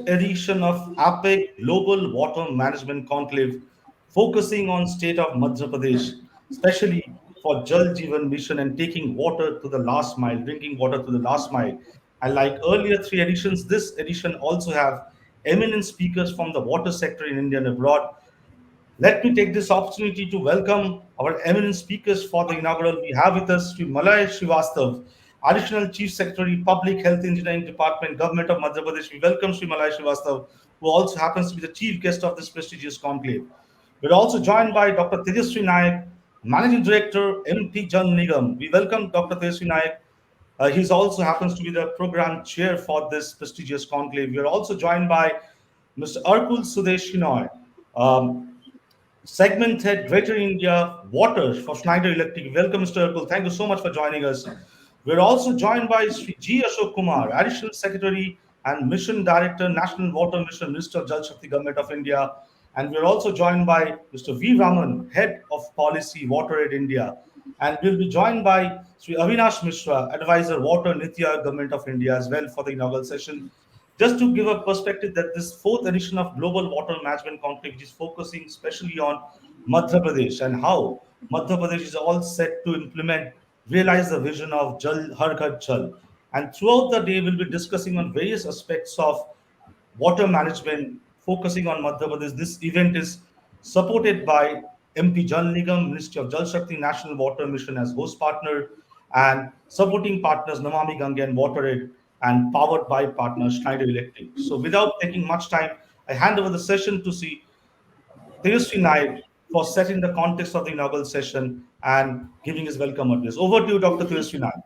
edition of APEC Global Water Management Conclave, focusing on state of Madhya Pradesh, especially for Jal Jeevan mission and taking water to the last mile, drinking water to the last mile. And like earlier three editions, this edition also have eminent speakers from the water sector in India and abroad. Let me take this opportunity to welcome our eminent speakers for the inaugural. We have with us Sri Malay Shirvastava, Additional Chief Secretary, Public Health Engineering Department, Government of Madhya Pradesh. We welcome Sri Malay Shirvastava, who also happens to be the chief guest of this prestigious conclave. We're also joined by Dr. Tejaswi Naik, Managing Director, MT Jal Nigam. We welcome Dr. Tejaswi Naik. He also happens to be the program chair for this prestigious conclave. We are also joined by Mr. Arkul Sudesh Shenoy, Segment Head, Greater India Waters for Schneider Electric. Welcome, Mr. Arkul. Thank you so much for joining us. We're also joined by Sri G. Asok Kumar, Additional Secretary and Mission Director, National Water Mission, Minister of Jal Shakti, Government of India. And we're also joined by Mr. V. Raman, Head of Policy, WaterAid India. And we'll be joined by Sri Avinash Mishra, Advisor, Water, NITI, Government of India as well for the inaugural session. Just to give a perspective that this fourth edition of Global Water Management Conclave, which is focusing especially on Madhya Pradesh and how Madhya Pradesh is all set to implement, realize the vision of Jal HarGharJal. And throughout the day, we'll be discussing on various aspects of water management, focusing on Madhya Pradesh. This event is supported by MP Jal Nigam, Ministry of Jal Shakti, National Water Mission as host partner, and supporting partners Namami Gange and WaterAid, and powered by partner Schneider Electric. So without taking much time, I hand over the session to see Tejaswi Naik for setting the context of the inaugural session and giving his welcome address. Over to you, Dr. Tejaswi Naik.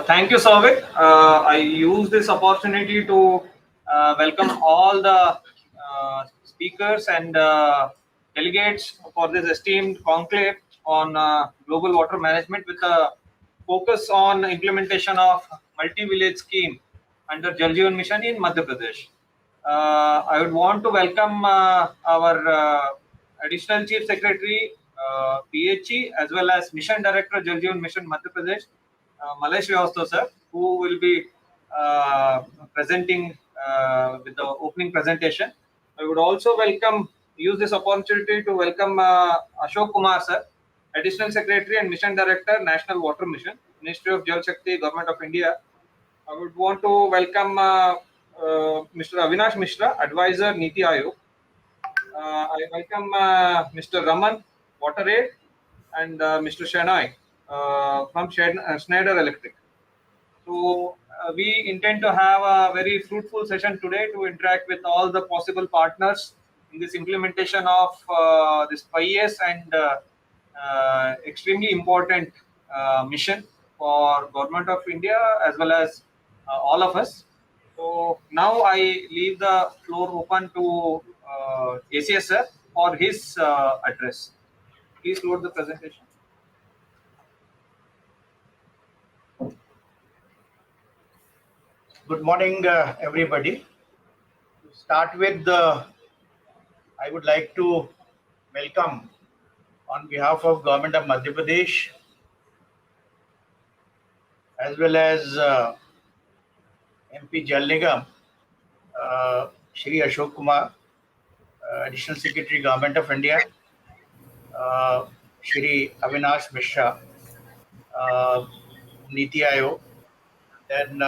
Thank you, Souvik. I use this opportunity to welcome all the speakers and delegates for this esteemed conclave on global water management with a focus on implementation of multi-village scheme under Jal Jeevan mission in Madhya Pradesh. I would want to welcome our Additional Chief Secretary, PHE, as well as Mission Director, Jal Jeevan Mission, Madhya Pradesh, Malay Shirvastava sir, who will be presenting with the opening presentation. I would also use this opportunity to welcome Asok Kumar sir, Additional Secretary and Mission Director, National Water Mission, Ministry of Jal Shakti, Government of India. I would want to welcome Mr. Avinash Mishra, Advisor, NITI Aayog. I welcome Mr. Raman, WaterAid, and Mr. Shenoy from Schneider Electric. So we intend to have a very fruitful session today to interact with all the possible partners in this implementation of this 5 years and extremely important mission for Government of India as well as all of us. So now I leave the floor open to ACS sir for his address. Please load the presentation. Good morning, everybody. To start with, I would like to welcome on behalf of Government of Madhya Pradesh as well as MP Jal Nigam, Shri Ashok Kumar, Additional Secretary, Government of India, Shri Avinash Mishra, NITI Aayog, then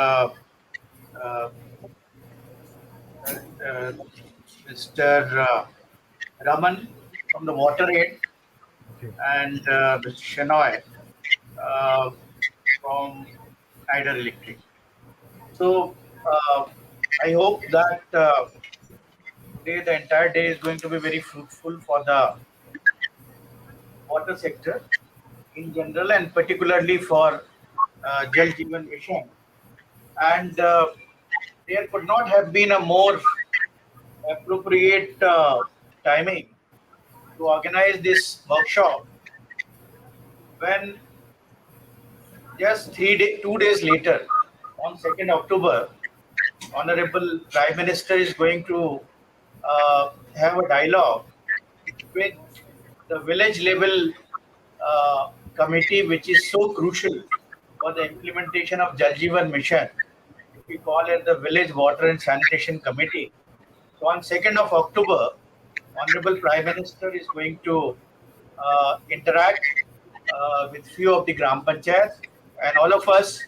Mr. Raman from the WaterAid, and Mr. Shenoy from Schneider Electric. So I hope that today the entire day is going to be very fruitful for the water sector in general and particularly for Jal Jeevan mission. And there could not have been a more appropriate timing to organize this workshop when just 2 days later, on 2nd October, Honorable Prime Minister is going to have a dialogue with the village level committee, which is so crucial for the implementation of Jal Jeevan mission. we call it the Village Water and Sanitation Committee. So on 2nd of October, Honorable Prime Minister is going to interact with few of the Gram Panchayats, and all of us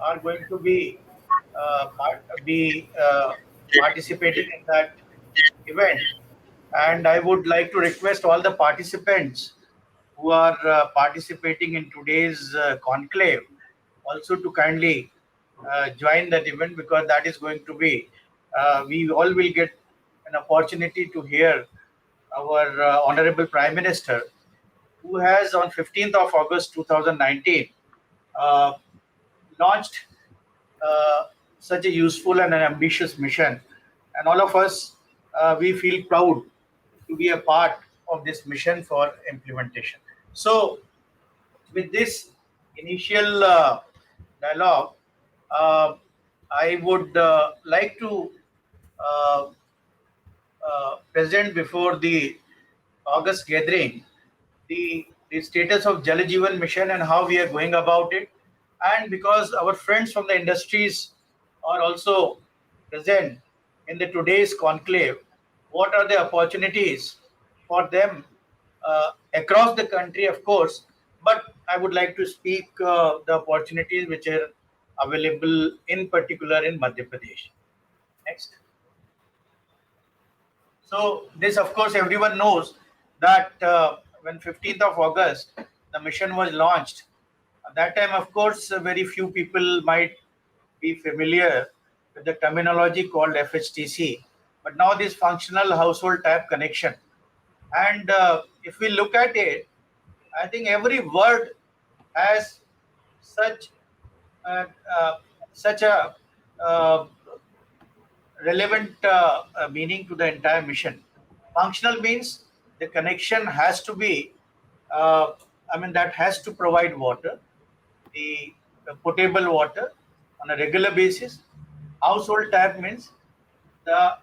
are going to be participating in that event. And I would like to request all the participants who are participating in today's conclave also to kindly join that event, because that is going to be, we all will get an opportunity to hear our Honorable Prime Minister, who has on 15th of August 2019 uh, launched such a useful and an ambitious mission. And all of us, we feel proud to be a part of this mission for implementation. So, with this initial dialogue, uh, I would like to uh, present before the August gathering the status of Jal Jeevan mission and how we are going about it. And because our friends from the industries are also present in the today's conclave, what are the opportunities for them across the country, of course, but I would like to speak the opportunities which are available in particular in Madhya Pradesh. Next. So this, of course, everyone knows that when 15th of August, the mission was launched. At that time, of course, very few people might be familiar with the terminology called FHTC. But now this functional household tap connection. And if we look at it, I think every word has such uh, uh, such a uh, relevant meaning to the entire mission. Functional means the connection has to be, that has to provide water, the potable water on a regular basis. Household tap means the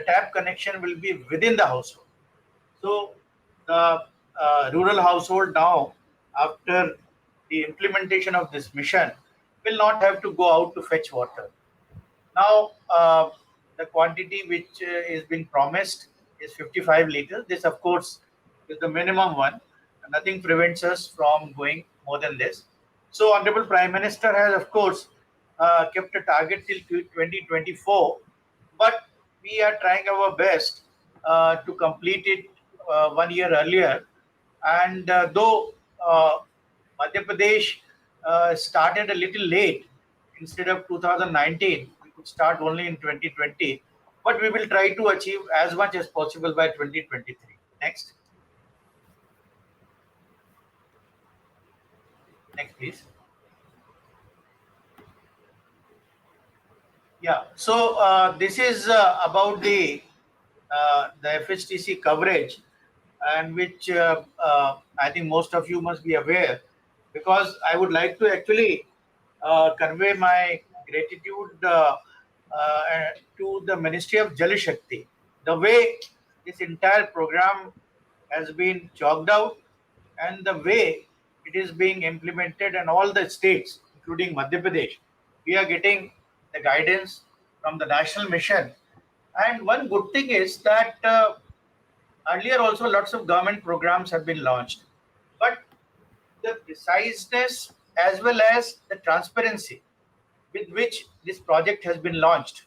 tap connection will be within the household. So the rural household now, after the implementation of this mission, will not have to go out to fetch water. Now, the quantity which is being promised is 55 liters. This, of course, is the minimum one. Nothing prevents us from going more than this. So, Honorable Prime Minister has, of course, kept a target till 2024, but we are trying our best to complete it 1 year earlier. And though Madhya Pradesh started a little late, instead of 2019, we could start only in 2020, but we will try to achieve as much as possible by 2023. Next. Next, please. Yeah. So this is about the FHTC coverage, and which I think most of you must be aware, because I would like to actually convey my gratitude to the Ministry of Jal Shakti. The way this entire program has been chalked out, and the way it is being implemented, and all the states, including Madhya Pradesh, we are getting the guidance from the national mission. And one good thing is that earlier also lots of government programs have been launched, but the preciseness as well as the transparency with which this project has been launched,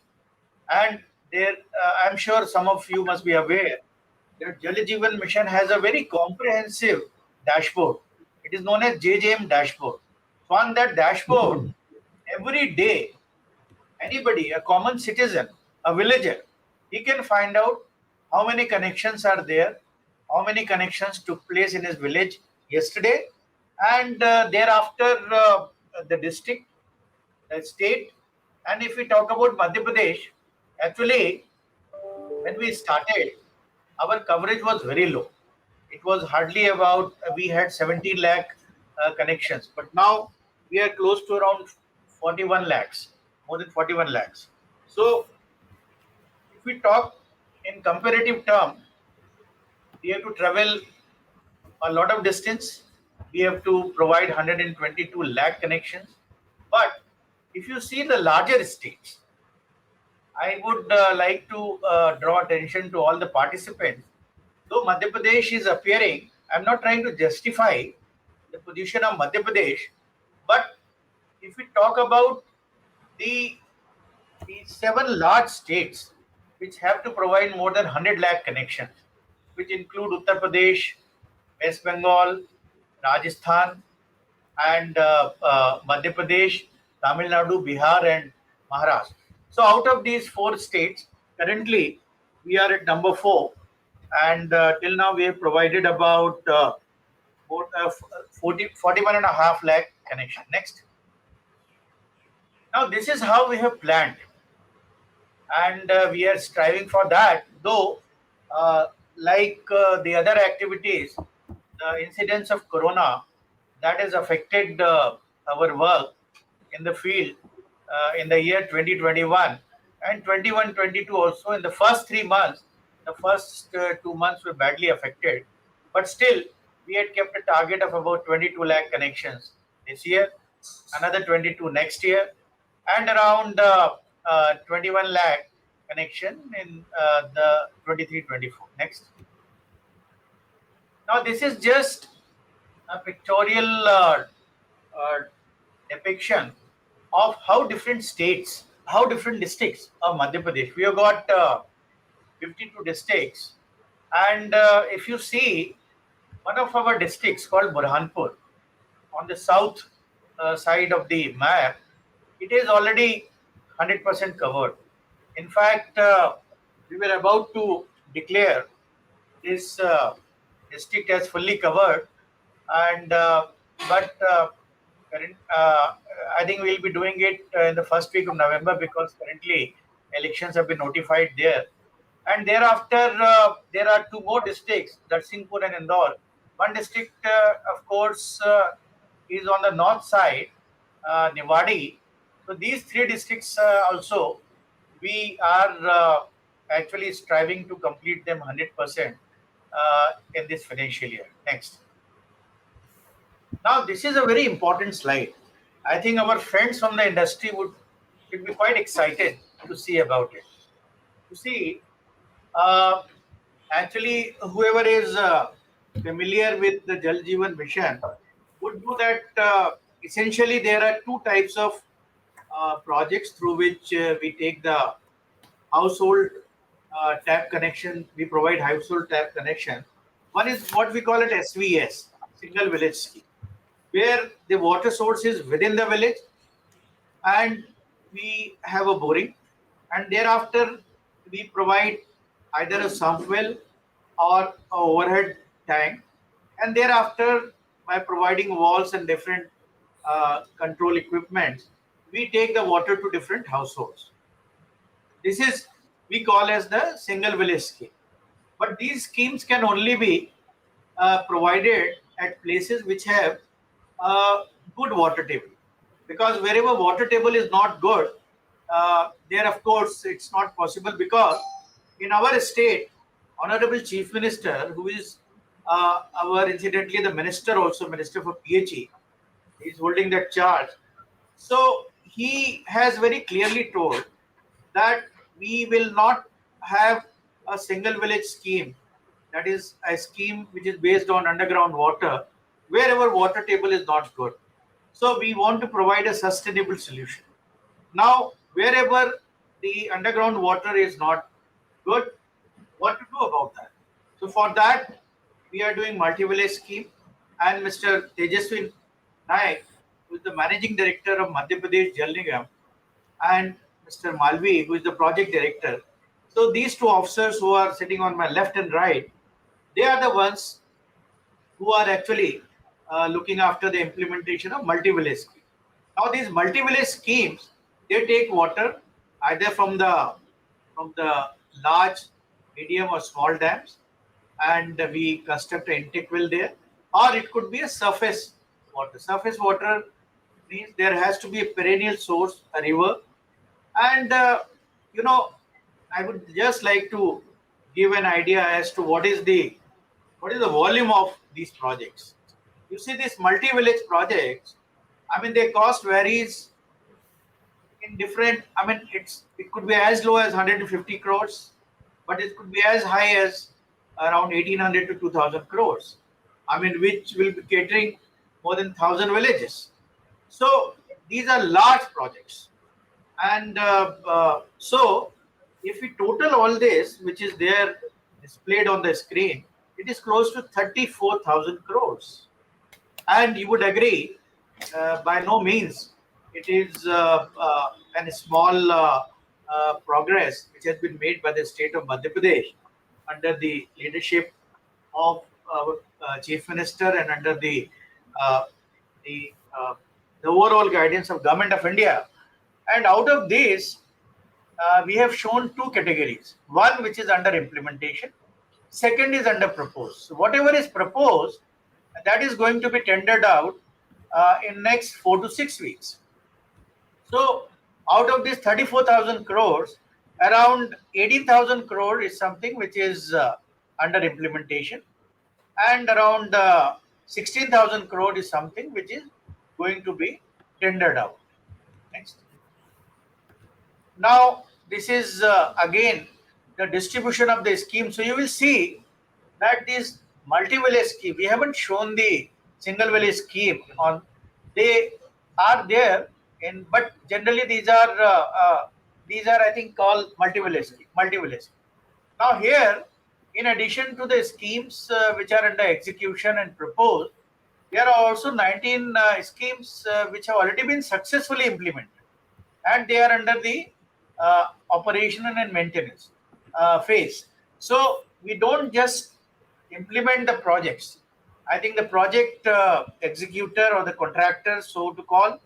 and there I'm sure some of you must be aware that Jal Jeevan mission has a very comprehensive dashboard. It is known as JJM dashboard. So on that dashboard, every day, anybody, a common citizen, a villager, he can find out how many connections are there, how many connections took place in his village yesterday, and thereafter the district, the state. And if we talk about Madhya Pradesh, actually, when we started, our coverage was very low. It was hardly about, we had 17 lakh connections, but now we are close to around 41 lakhs, more than 41 lakhs. So, if we talk in comparative term, we have to travel a lot of distance. We have to provide 122 lakh connections. But if you see the larger states, I would like to draw attention to all the participants. Though Madhya Pradesh is appearing, I'm not trying to justify the position of Madhya Pradesh, but if we talk about the, the 7 large states which have to provide more than 100 lakh connections, which include Uttar Pradesh, West Bengal, Rajasthan, and Madhya Pradesh, Tamil Nadu, Bihar, and Maharashtra. So, out of these 4 states, currently we are at number 4, and till now we have provided about 41 and a half lakh connection. Next. Now, this is how we have planned, and we are striving for that. Though, like the other activities, the incidence of corona that has affected our work in the field in the year 2021 and 21-22 also. In the first 3 months, the first 2 months were badly affected, but still we had kept a target of about 22 lakh connections this year, another 22 next year, and around 21 lakh connection in the 23-24. Next. Now this is just a pictorial uh, depiction of how different states, how different districts of Madhya Pradesh. We have got 52 districts, and if you see one of our districts called Burhanpur on the south side of the map, it is already 100% covered. In fact, we were about to declare this district as fully covered, and current, I think we'll be doing it in the first week of November, because currently elections have been notified there. And thereafter, there are 2 more districts, Darsinghpur and Indore. One district, of course, is on the north side, Niwadi. So these 3 districts also, we are actually striving to complete them 100% in this financial year. Next. Now, this is a very important slide. I think our friends from the industry would be quite excited to see about it. You see, actually, whoever is familiar with the Jal Jeevan mission would know that essentially there are 2 types of projects through which we take the household tap connection. We provide household tap connection. One is what we call it SVS, Single Village Scheme, where the water source is within the village and we have a boring, and thereafter we provide either a sump well or a overhead tank, and thereafter by providing walls and different control equipment, we take the water to different households. This is we call as the single village scheme. But these schemes can only be provided at places which have good water table, because wherever water table is not good, there of course it's not possible, because in our state, Honorable Chief Minister, who is our incidentally the minister also, Minister for PHE, is holding that charge. So he has very clearly told that we will not have a single village scheme, that is a scheme which is based on underground water wherever water table is not good. So we want to provide a sustainable solution. Now, wherever the underground water is not good, what to do about that? So for that, we are doing multi-village scheme, and Mr. Tejaswi Naik, who is the managing director of Madhya Pradesh Jal Nigam, and Mr. Malvia, who is the project director. So these 2 officers who are sitting on my left and right, they are the ones who are actually looking after the implementation of multi-village scheme. Now these multi-village schemes, they take water either from the large, medium or small dams, and we construct an intake well there, or it could be a surface water. Surface water means there has to be a perennial source, a river, and I would just like to give an idea as to what is the volume of these projects. You see, these multi-village projects, I mean, their cost varies in different. I mean, it could be as low as 150 crores, but it could be as high as around 1800 to 2000 crores. I mean, which will be catering more than 1000 villages. So these are large projects, and so if we total all this, which is there displayed on the screen, it is close to 34,000 crores. And you would agree, by no means it is a small progress which has been made by the state of Madhya Pradesh under the leadership of our Chief Minister and under uh, the, uh, the overall guidance of Government of India. And out of this, we have shown two categories. One which is under implementation, second is under proposed. So whatever is proposed, that is going to be tendered out in next 4 to 6 weeks. So out of this 34,000 crores, around 18,000 crore is something which is under implementation, and around 16,000 crore is something which is going to be tendered out. Next. Now, this is again the distribution of the scheme. So you will see that this multi-village scheme, we haven't shown the single village scheme on. They are there in, but generally these are I think called multi-village scheme. Multi-village. Now here, in addition to the schemes which are under execution and proposed, there are also 19 schemes which have already been successfully implemented, and they are under the operational and maintenance phase. So we don't just implement the projects. I think the project executor or the contractor, so to call,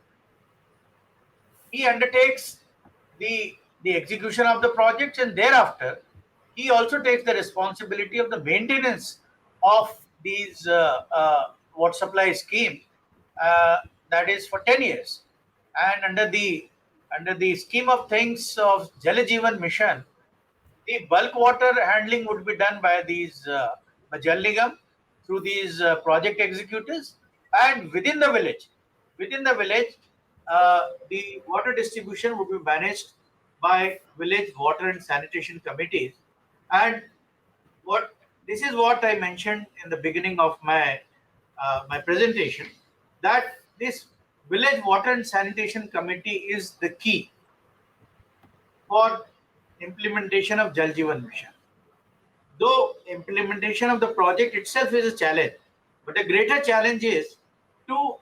he undertakes the execution of the projects, and thereafter he also takes the responsibility of the maintenance of these water supply scheme, that is for 10 years. And under the scheme of things of Jal Jeevan mission, the bulk water handling would be done by these by Jal Nigam through these project executors, and within the village, the water distribution would be managed by village water and sanitation committees. And what this is what I mentioned in the beginning of my presentation, that this village water and sanitation committee is the key for implementation of Jal Jeevan mission. Though implementation of the project itself is a challenge, but a greater challenge is to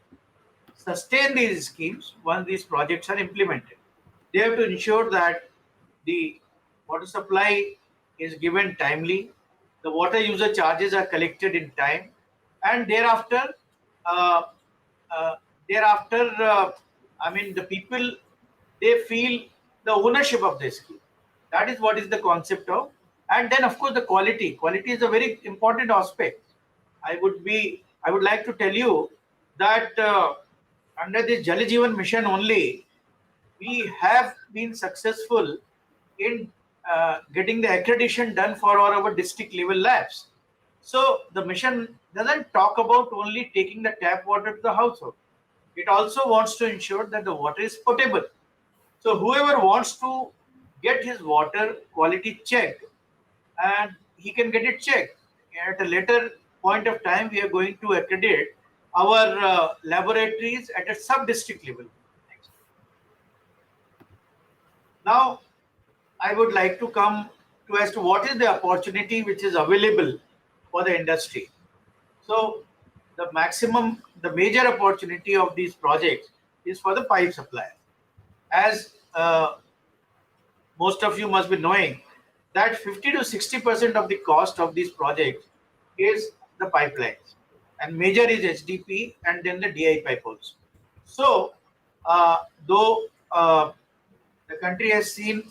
sustain these schemes once these projects are implemented. They have to ensure that the water supply is given timely, the water user charges are collected in time, and thereafter, uh, uh, I mean, the people, they feel the ownership of the scheme. That is what is the concept of. And then, of course, the quality. Quality is a very important aspect. I would like to tell you that under this Jal Jeevan mission only, we have been successful in getting the accreditation done for our district level labs. So the mission doesn't talk about only taking the tap water to the household. It also wants to ensure that the water is potable. So whoever wants to get his water quality checked, and he can get it checked. At a later point of time, we are going to accredit our laboratories at a sub-district level. Next. Now, I would like to come to as to what is the opportunity which is available for the industry. So, the major opportunity of these projects is for the pipe supply. As most of you must be knowing that 50 to 60% of the cost of these projects is the pipelines, and major is HDP and then the DI pipe also. So, though the country has seen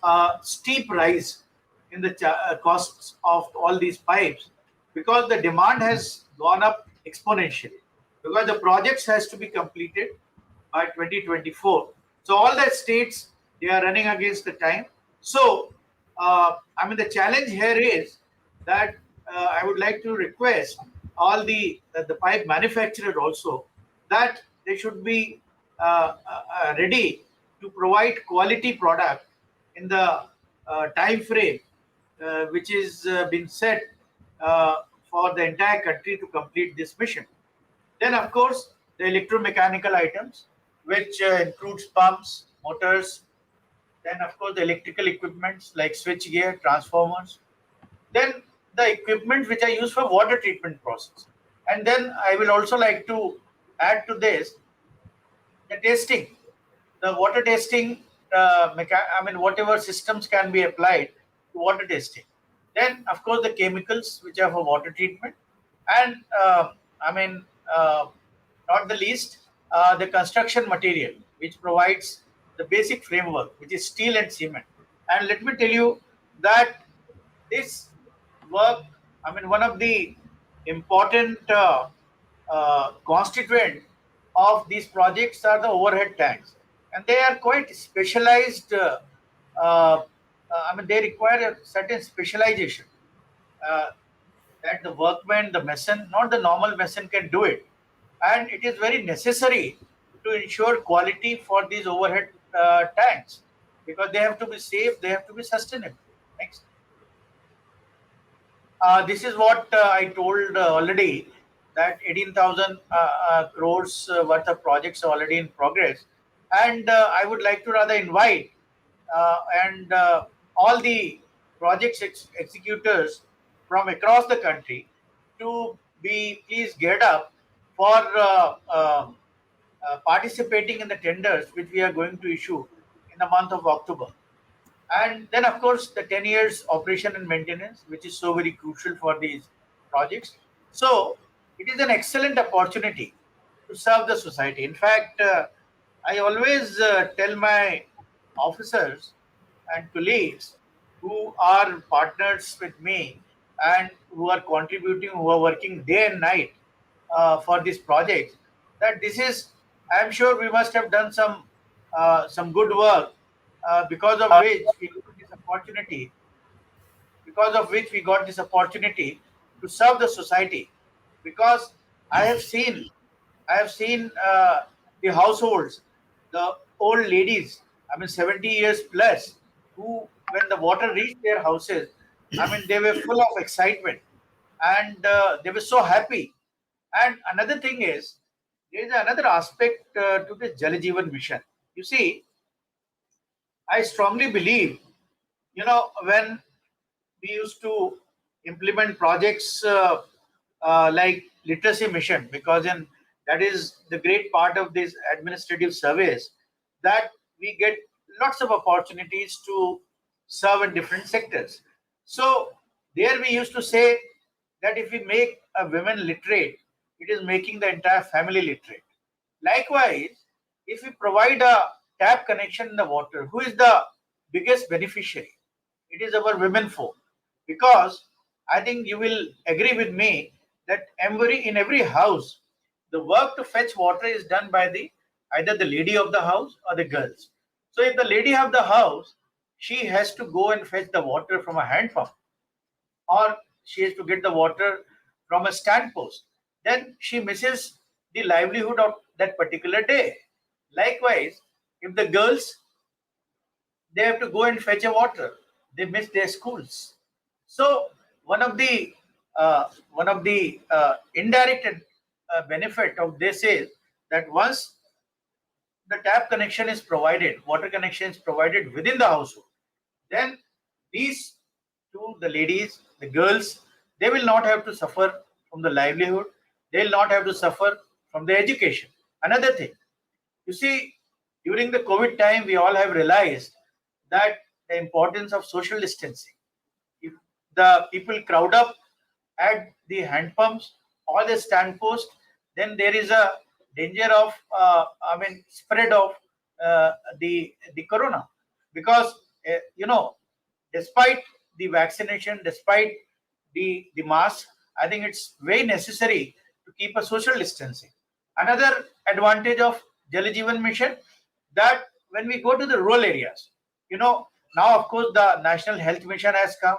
a steep rise in the costs of all these pipes, because the demand has gone up exponentially, because the projects has to be completed by 2024. So all the states, they are running against the time. So I mean, the challenge here is that I would like to request all the pipe manufacturers also, that they should be ready to provide quality product in the time frame which is been set for the entire country to complete this mission. Then, of course, the electromechanical items, which includes pumps, motors, then, of course, the electrical equipments like switch gear, transformers, then the equipment which are used for water treatment process. And then I will also like to add to this the testing, the water testing, whatever systems can be applied to water testing. Then, of course, the chemicals which are for water treatment, and I mean, not the least, the construction material which provides the basic framework, which is steel and cement. And let me tell you that this work, I mean, one of the important constituent of these projects are the overhead tanks, and they are quite specialized. They require a certain specialization uh, that the workman, the mason, not the normal mason, can do it, and it is very necessary to ensure quality for these overhead tanks because they have to be safe, they have to be sustainable. Next. This is what I told already, that 18,000 crores worth of projects are already in progress. And I would like to rather invite and all the projects executors from across the country to be please geared up for participating in the tenders which we are going to issue in the month of October. And then, of course, the 10 years operation and maintenance, which is so very crucial for these projects. So it is an excellent opportunity to serve the society. In fact, I always tell my officers and colleagues who are partners with me and who are contributing, who are working day and night for this project, that this is, I'm sure we must have done some good work because of which we got this opportunity, to serve the society. Because I have seen, the households, the old ladies, I mean 70 years plus, who when the water reached their houses, I mean they were full of excitement and they were so happy. And another thing is, there is another aspect to the Jal Jeevan mission. You see, I strongly believe, when we used to implement projects like literacy mission, because that is the great part of this administrative service, that we get lots of opportunities to serve in different sectors. So there we used to say that if we make a women literate, it is making the entire family literate. Likewise, if we provide a tap connection in the water, who is the biggest beneficiary? It is our women folk. Because I think you will agree with me that in every house, the work to fetch water is done by either the lady of the house or the girls. So if the lady of the house, she has to go and fetch the water from a hand pump, or she has to get the water from a stand post, then she misses the livelihood of that particular day. Likewise, if the girls, they have to go and fetch a water, they miss their schools. So one of the indirect benefit of this is that once the tap connection is provided, water connection is provided within the household, then these two, the ladies, the girls, they will not have to suffer from the livelihood. They will not have to suffer from the education. Another thing, you see, during the COVID time, we all have realized that the importance of social distancing. If the people crowd up at the hand pumps or the stand post, then there is a danger of, spread of the corona. Because despite the vaccination, despite the mask, I think it's very necessary to keep a social distancing. Another advantage of Jal Jeevan mission, that when we go to the rural areas, now of course the National Health Mission has come.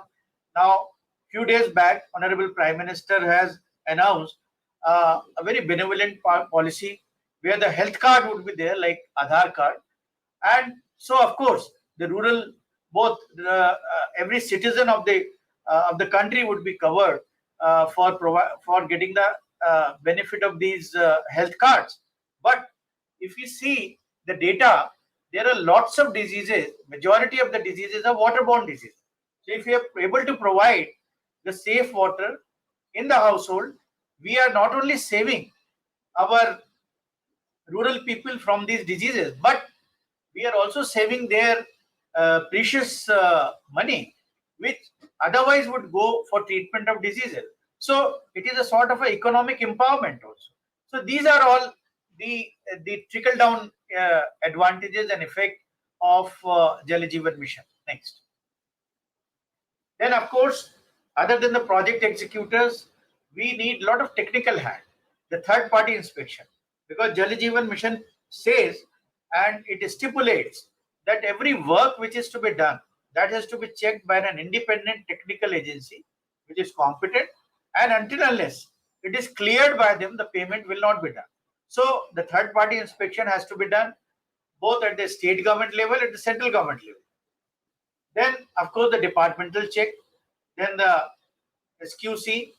Now, few days back, Honorable Prime Minister has announced a very benevolent policy where the health card would be there, like Aadhaar card, And so, of course, the rural, both every citizen of the country would be covered for getting the benefit of these health cards. But if you see the data, there are lots of diseases. Majority of the diseases are waterborne diseases. So if we are able to provide the safe water in the household, we are not only saving our rural people from these diseases, but we are also saving their precious money, which otherwise would go for treatment of diseases. So it is a sort of a economic empowerment also. So these are all the trickle down advantages and effect of Jal Jeevan mission. Next. Then, of course, other than the project executors, we need a lot of technical hand, the third party inspection, because Jal Jeevan mission says and it stipulates that every work which is to be done, that has to be checked by an independent technical agency which is competent, and until unless it is cleared by them, the payment will not be done. So the third party inspection has to be done both at the state government level and the central government level. Then, of course, the departmental check, then the SQC,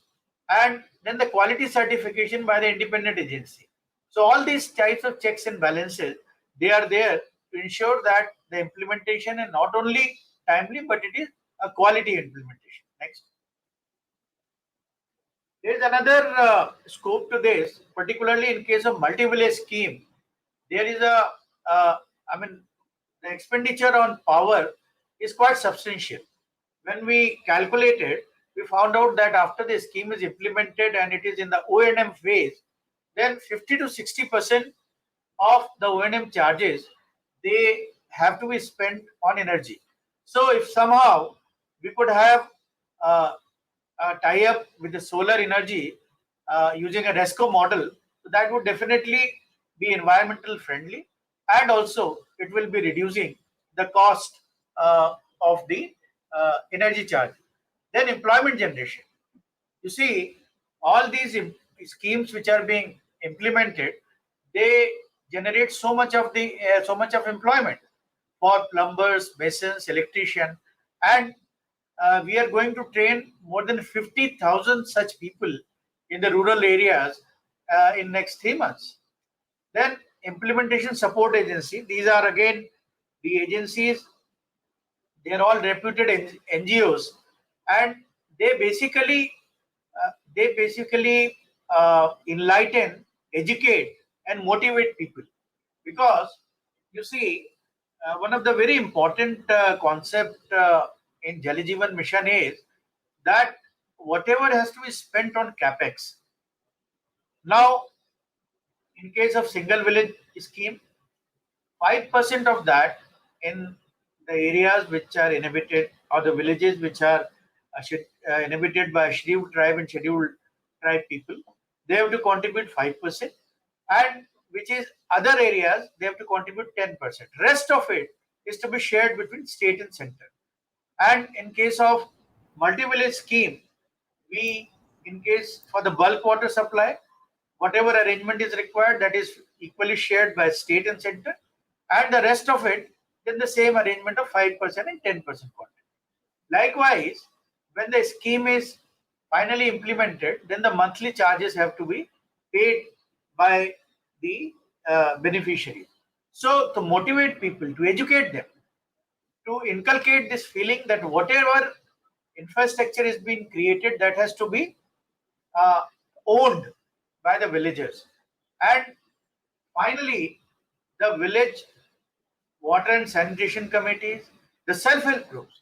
and then the quality certification by the independent agency. So all these types of checks and balances, they are there to ensure that the implementation is not only timely, but it is a quality implementation. Next. There is another scope to this, particularly in case of multi-village scheme. There is I mean, the expenditure on power is quite substantial. When we calculated, we found out that after the scheme is implemented and it is in the O&M phase, then 50 to 60% of the O&M charges, they have to be spent on energy. So if somehow we could have tie up with the solar energy using a RESCO model, so that would definitely be environmental friendly, and also it will be reducing the cost of the energy charge. Then employment generation. You see, all these schemes which are being implemented, they generate so much of employment for plumbers, masons, electrician, and we are going to train more than 50,000 such people in the rural areas in next 3 months. Then implementation support agency. These are again the agencies. They are all reputed NGOs, and they basically enlighten, educate, and motivate people. Because you see, one of the very important concept in Jal Jeevan mission is that whatever has to be spent on capex. Now, in case of single village scheme, 5% of that in the areas which are inhabited, or the villages which are inhabited by scheduled tribe and scheduled tribe people, they have to contribute 5%, and which is other areas, they have to contribute 10%. Rest of it is to be shared between state and center. And in case of multi-village scheme, we, in case for the bulk water supply, whatever arrangement is required, that is equally shared by state and center, and the rest of it, then the same arrangement of 5% and 10% quantity. Likewise, when the scheme is finally implemented, then the monthly charges have to be paid by the beneficiaries. So to motivate people, to educate them, to inculcate this feeling that whatever infrastructure is being created, that has to be uh, owned by the villagers. And finally, the village water and sanitation committees, the self-help groups.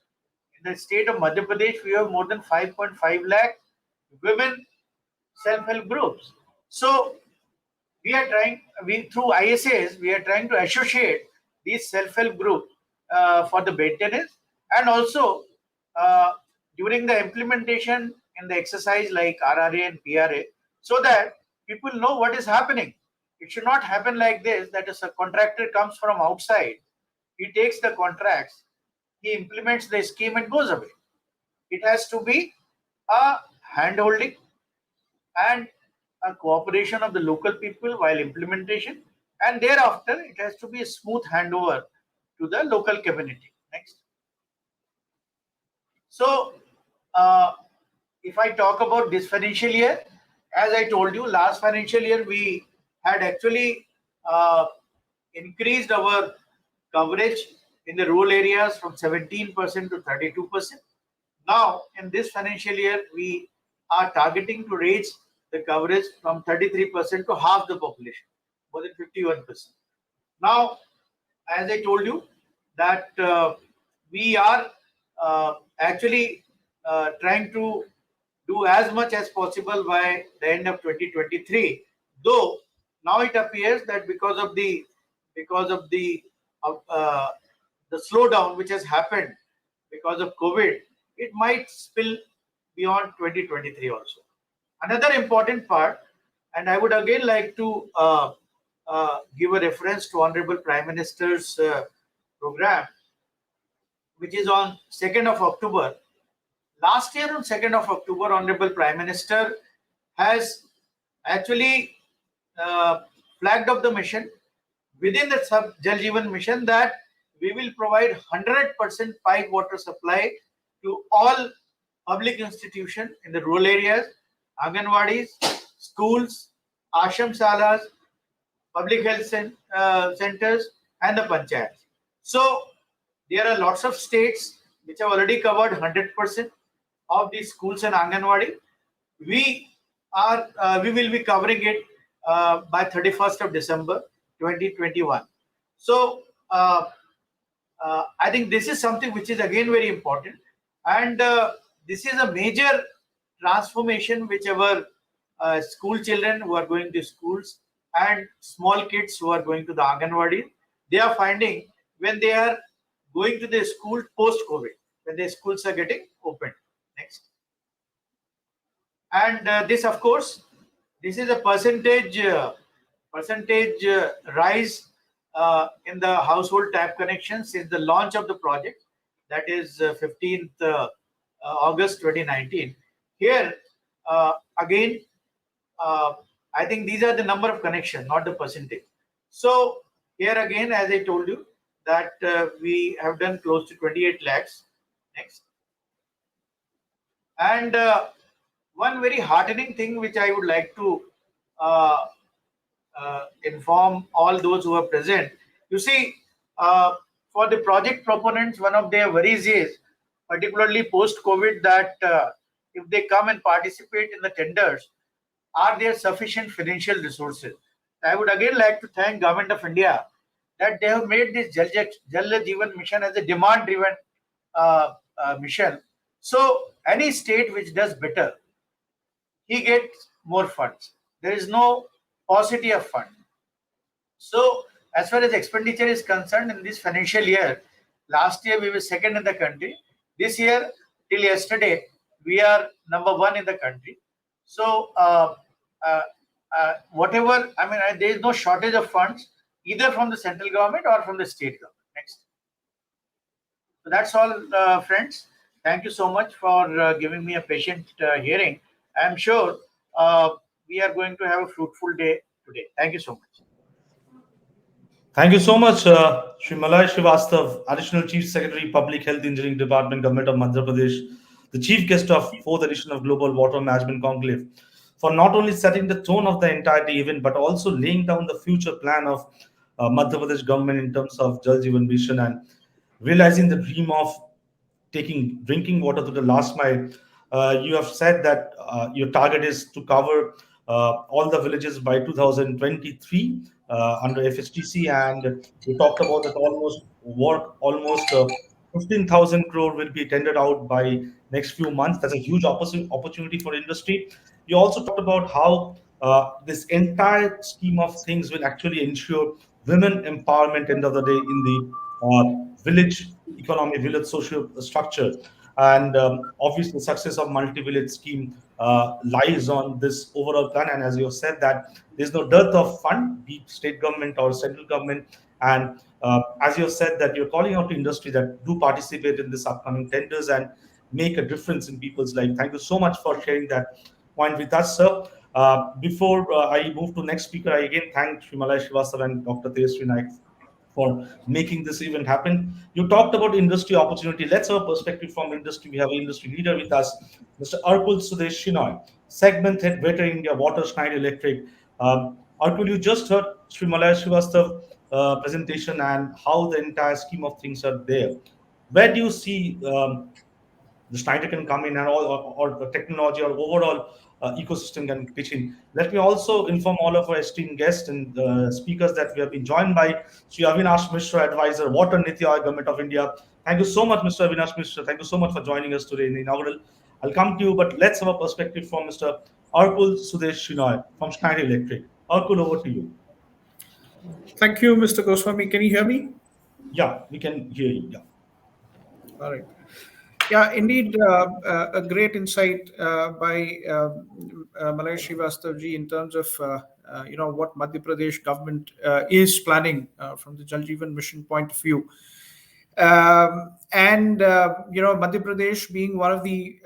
In the state of Madhya Pradesh, we have more than 5.5 lakh women self-help groups. So we are trying, through ISAs, we are trying to associate these self-help groups for the maintenance, and also uh, during the implementation in the exercise like RRA and PRA, so that people know what is happening. It should not happen like this, that a contractor comes from outside, he takes the contracts, he implements the scheme and goes away. It has to be a hand-holding and a cooperation of the local people while implementation, and thereafter it has to be a smooth handover to the local community. Next. So, if I talk about this financial year, as I told you, last financial year we had actually increased our coverage in the rural areas from 17% to 32%. Now, in this financial year, we are targeting to raise the coverage from 33% to half the population, more than 51%. Now, as I told you, that we are actually trying to do as much as possible by the end of 2023. Though now it appears that because of the slowdown which has happened because of COVID, it might spill beyond 2023 also. Another important part, and I would again like to give a reference to Honorable Prime Minister's program, which is on 2nd of October. Last year on 2nd of October, Honorable Prime Minister has actually flagged up the mission within the Jal Jeevan mission that we will provide 100% pipe water supply to all public institutions in the rural areas, Anganwadis, schools, ashram salas, public health centers, and the panchayats. So there are lots of states which have already covered 100% of the schools and Anganwadi. We will be covering it by 31st of December 2021. So I think this is something which is again very important, and this is a major transformation which our school children who are going to schools and small kids who are going to the Anganwadi, they are finding when they are going to the school post-COVID, when the schools are getting opened. Next. And this, of course, this is a percentage rise in the household tap connections since the launch of the project, that is 15th August 2019. Here, again, I think these are the number of connections, not the percentage. So here again, as I told you, that we have done close to 28 lakhs. Next. And one very heartening thing which I would like to inform all those who are present. You see, for the project proponents, one of their worries is, particularly post-COVID, that if they come and participate in the tenders, are there sufficient financial resources? I would again like to thank Government of India that they have made this Jal Jeevan mission as a demand-driven mission. So any state which does better, he gets more funds. There is no paucity of fund. So as far as expenditure is concerned, in this financial year, last year we were second in the country. This year, till yesterday, we are number one in the country. So whatever, I mean, there is no shortage of funds either from the central government or from the state government. Next. So that's all, friends. Thank you so much for giving me a patient hearing. I am sure we are going to have a fruitful day today. Thank you so much. Thank you so much, Sri Malay Shrivastav, Additional Chief Secretary, Public Health Engineering Department, Government of Madhya Pradesh, the Chief Guest of 4th edition of Global Water Management Conclave, for not only setting the tone of the entire event, but also laying down the future plan of Madhya Pradesh government in terms of Jal Jeevan Mission and realizing the dream of taking drinking water to the last mile. You have said that your target is to cover all the villages by 2023 under FSTC, and you talked about that almost 15,000 crore will be tendered out by next few months. That's a huge opportunity for industry. You also talked about how this entire scheme of things will actually ensure women empowerment end of the day in the village economy, village social structure. And obviously, the success of multi-village scheme lies on this overall plan. And as you have said, that there's no dearth of fund, be it state government or central government. And as you have said, that you're calling out to industry that do participate in this upcoming tenders and make a difference in people's life. Thank you so much for sharing that point with us, sir. Before I move to next speaker, I again thank Sri Malay Shrivastav and Dr. Tejaswi Naik for making this event happen. You talked about industry opportunity. Let's have a perspective from industry. We have an industry leader with us, Mr. Arkul Sudesh Shenoy, segment head, Greater India Water Schneider Electric. Arkul, you just heard Sri Malay Shirvastava presentation and how the entire scheme of things are there. Where do you see the Schneider can come in and all, or the technology or overall ecosystem can pitch in? Let me also inform all of our esteemed guests and speakers that we have been joined by Sri Avinash Mishra, advisor, Water NITI Aayog, Government of India. Thank you so much, Mr. Avinash Mishra. Thank you so much for joining us today in the inaugural. I'll come to you, but let's have a perspective from Mr. Arkul Sudesh Shenoy from Schneider Electric. Arkul, over to you. Thank you, Mr. Goswami. Can you hear me? Yeah, we can hear you. Yeah. All right. Yeah, indeed, a great insight by Malay Srivastava in terms of what Madhya Pradesh government is planning from the Jal Jeevan mission point of view. Madhya Pradesh being one of the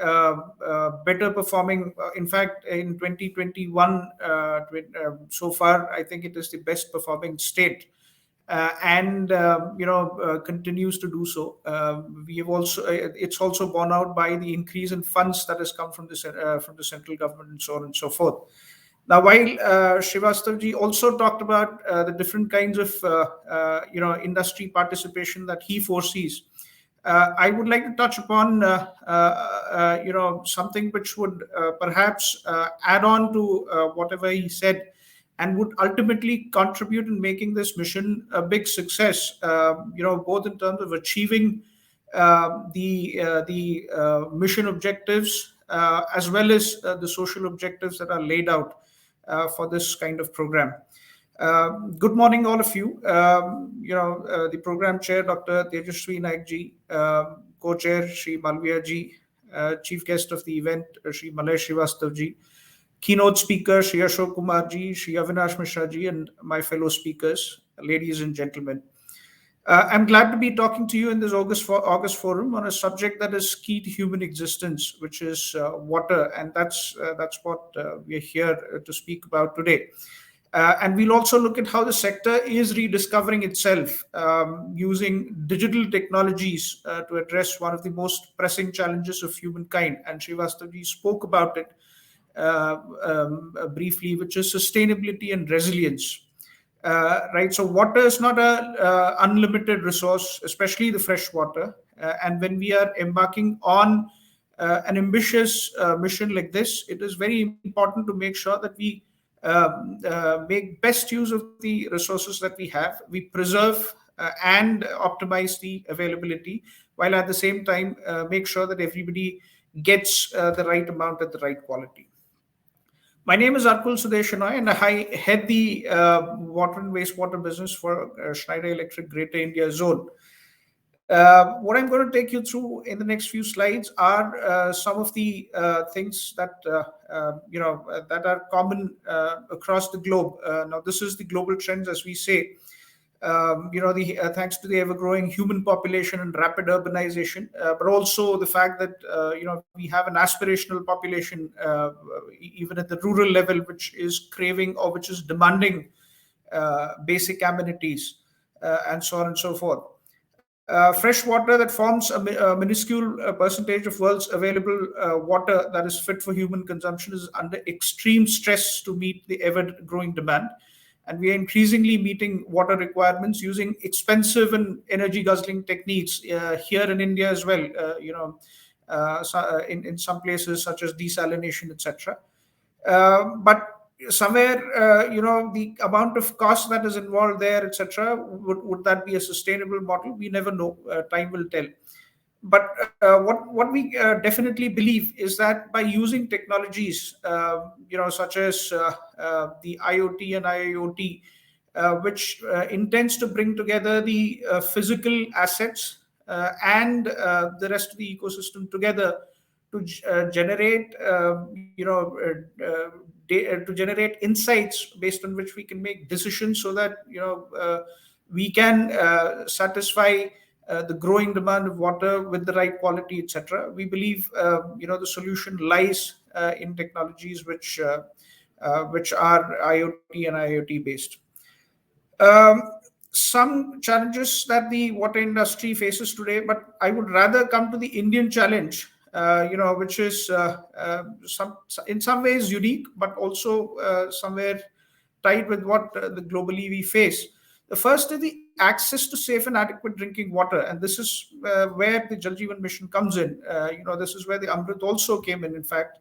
better performing, in fact, in 2021, so far, I think it is the best performing state. Continues to do so. We have also it's also borne out by the increase in funds that has come from the central government and so on and so forth. Now, while Srivastava also talked about the different kinds of industry participation that he foresees, I would like to touch upon something which would perhaps add on to whatever he said, and would ultimately contribute in making this mission a big success. Both in terms of achieving the mission objectives as well as the social objectives that are laid out for this kind of program. Good morning, all of you. The program chair, Dr. Tejaswi Naik ji, co-chair Shri Malvia ji, chief guest of the event, Shri Malay Srivastava ji, keynote speaker Shri Ashok Kumar ji, Shri Avinash Mishra ji, and my fellow speakers, ladies and gentlemen. I'm glad to be talking to you in this August forum on a subject that is key to human existence, which is water, and that's what we are here to speak about today. And we'll also look at how the sector is rediscovering itself using digital technologies to address one of the most pressing challenges of humankind. And Srivastava spoke about it briefly, which is sustainability and resilience. Right. So water is not a unlimited resource, especially the fresh water. And when we are embarking on an ambitious mission like this, it is very important to make sure that we make best use of the resources that we have. We preserve and optimize the availability, while at the same time make sure that everybody gets the right amount at the right quality. My name is Arkul Sudesh Shenoy, and I head the water and wastewater business for Schneider Electric Greater India Zone. What I'm going to take you through in the next few slides are some of the things that that are common across the globe. Now, this is the global trends, as we say. Thanks to the ever-growing human population and rapid urbanization, but also the fact that we have an aspirational population, even at the rural level, which is craving or which is demanding basic amenities, and so on and so forth. Fresh water that forms a minuscule percentage of world's available water that is fit for human consumption is under extreme stress to meet the ever-growing demand. And we are increasingly meeting water requirements using expensive and energy-guzzling techniques here in India as well. In some places such as desalination, etc. But somewhere, the amount of cost that is involved there, etc. Would that be a sustainable model? We never know. Time will tell. But what we definitely believe is that by using technologies, such as the IoT and IIoT, which intends to bring together the physical assets and the rest of the ecosystem together to generate, to generate insights based on which we can make decisions, so that we can satisfy the growing demand of water with the right quality, etc. We believe the solution lies in technologies which are IoT and IoT based. some challenges that the water industry faces today, but I would rather come to the Indian challenge, which is in some ways unique, but also somewhere tied with what the globally we face. The first is the access to safe and adequate drinking water, and this is where the Jal Jeevan mission comes in. This is where the Amrit also came in fact.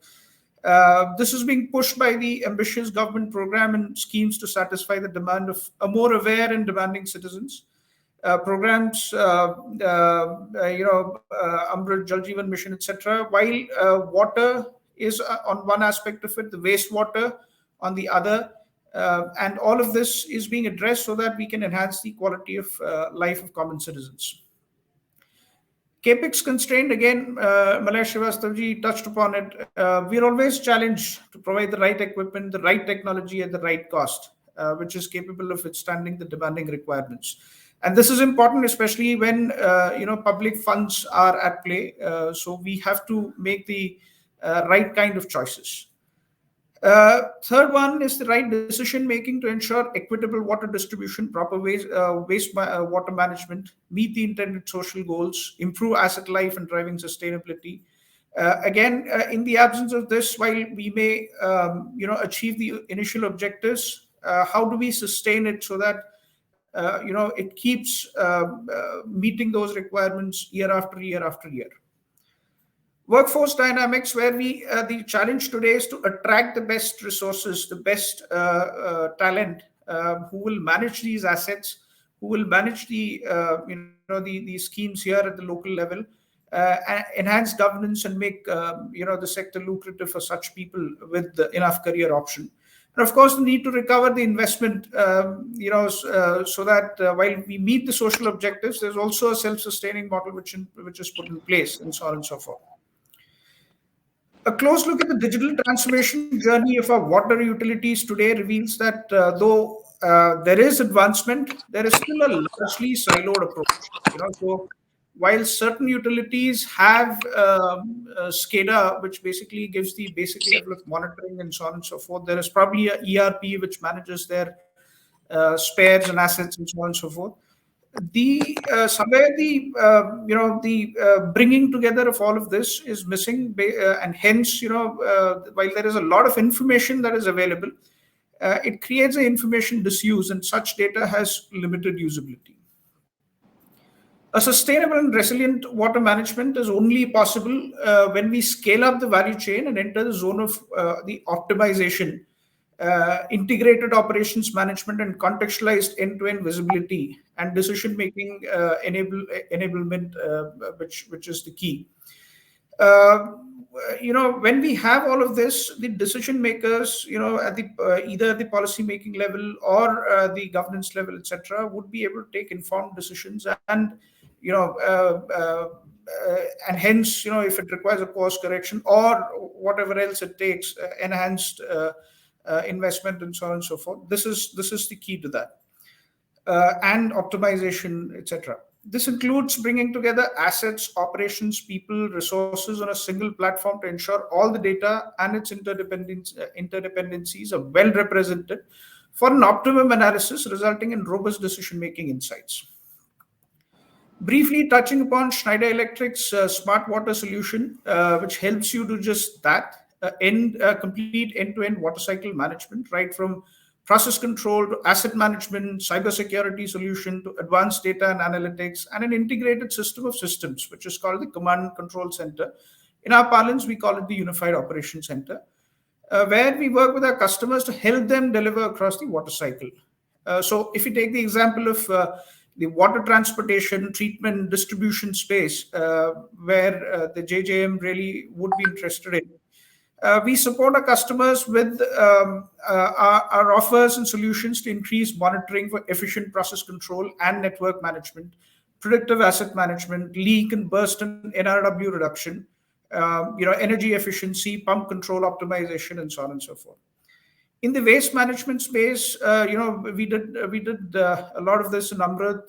This is being pushed by the ambitious government program and schemes to satisfy the demand of a more aware and demanding citizens. Programs, Amrit, Jal Jeevan Mission, etc. While water is on one aspect of it, the wastewater on the other, and all of this is being addressed so that we can enhance the quality of life of common citizens. CapEx constraint, again, Malay Shirvastava touched upon it. We're always challenged to provide the right equipment, the right technology at the right cost, which is capable of withstanding the demanding requirements. And this is important, especially when public funds are at play. So we have to make the right kind of choices. Third one is the right decision making to ensure equitable water distribution, proper water management, meet the intended social goals, improve asset life, and driving sustainability. In the absence of this, while we may achieve the initial objectives, how do we sustain it so that it keeps meeting those requirements year after year after year? Workforce dynamics, where the challenge today is to attract the best resources, the best talent, who will manage these assets, who will manage the schemes here at the local level, enhance governance, and make the sector lucrative for such people with enough career option. And of course, the need to recover the investment, so that while we meet the social objectives, there's also a self-sustaining model which is put in place, and so on and so forth. A close look at the digital transformation journey of our water utilities today reveals that though there is advancement, there is still a largely siloed approach. So while certain utilities have SCADA, which basically gives the basic level of monitoring and so on and so forth, there is probably a ERP which manages their spares and assets and so on and so forth. Somewhere the bringing together of all of this is missing, and hence while there is a lot of information that is available, it creates an information disuse, and such data has limited usability. A sustainable and resilient water management is only possible when we scale up the value chain and enter the zone of the optimization, integrated operations management, and contextualized end-to-end visibility and decision-making enablement, which is the key. When we have all of this, the decision makers, at the either the policy making level or the governance level, etc., would be able to take informed decisions, and and hence, if it requires a course correction or whatever else it takes, enhanced investment and so on and so forth. This is the key to that, and optimization, etc. This includes bringing together assets, operations, people, resources on a single platform to ensure all the data and its interdependencies are well represented for an optimum analysis, resulting in robust decision-making insights. Briefly touching upon Schneider Electric's smart water solution, which helps you do just that, complete end-to-end water cycle management, right from process control to asset management, cybersecurity solution to advanced data and analytics, and an integrated system of systems, which is called the Command and Control Center. In our parlance, we call it the Unified Operations Center, where we work with our customers to help them deliver across the water cycle. So if you take the example of the water transportation, treatment, distribution space, where the JJM really would be interested in, we support our customers with our offers and solutions to increase monitoring for efficient process control and network management, predictive asset management, leak and burst and NRW reduction, energy efficiency, pump control optimization, and so on and so forth. In the waste management space, we did a lot of this in Amrit,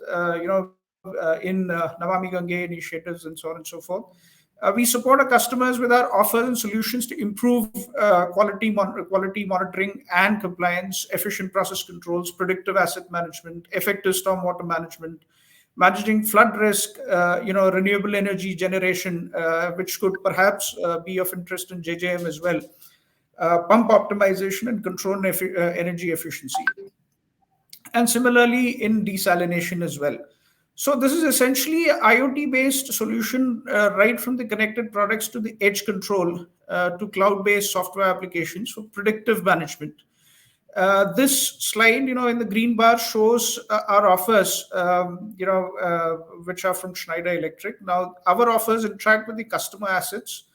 in Namami Gange initiatives and so on and so forth. We support our customers with our offers and solutions to improve quality monitoring and compliance, efficient process controls, predictive asset management, effective stormwater management, managing flood risk, renewable energy generation, which could perhaps be of interest in JJM as well, pump optimization and control energy efficiency, and similarly in desalination as well. So this is essentially a IoT-based solution, right from the connected products to the edge control to cloud-based software applications for predictive management. This slide, in the green bar shows our offers, which are from Schneider Electric. Now, our offers interact with the customer assets,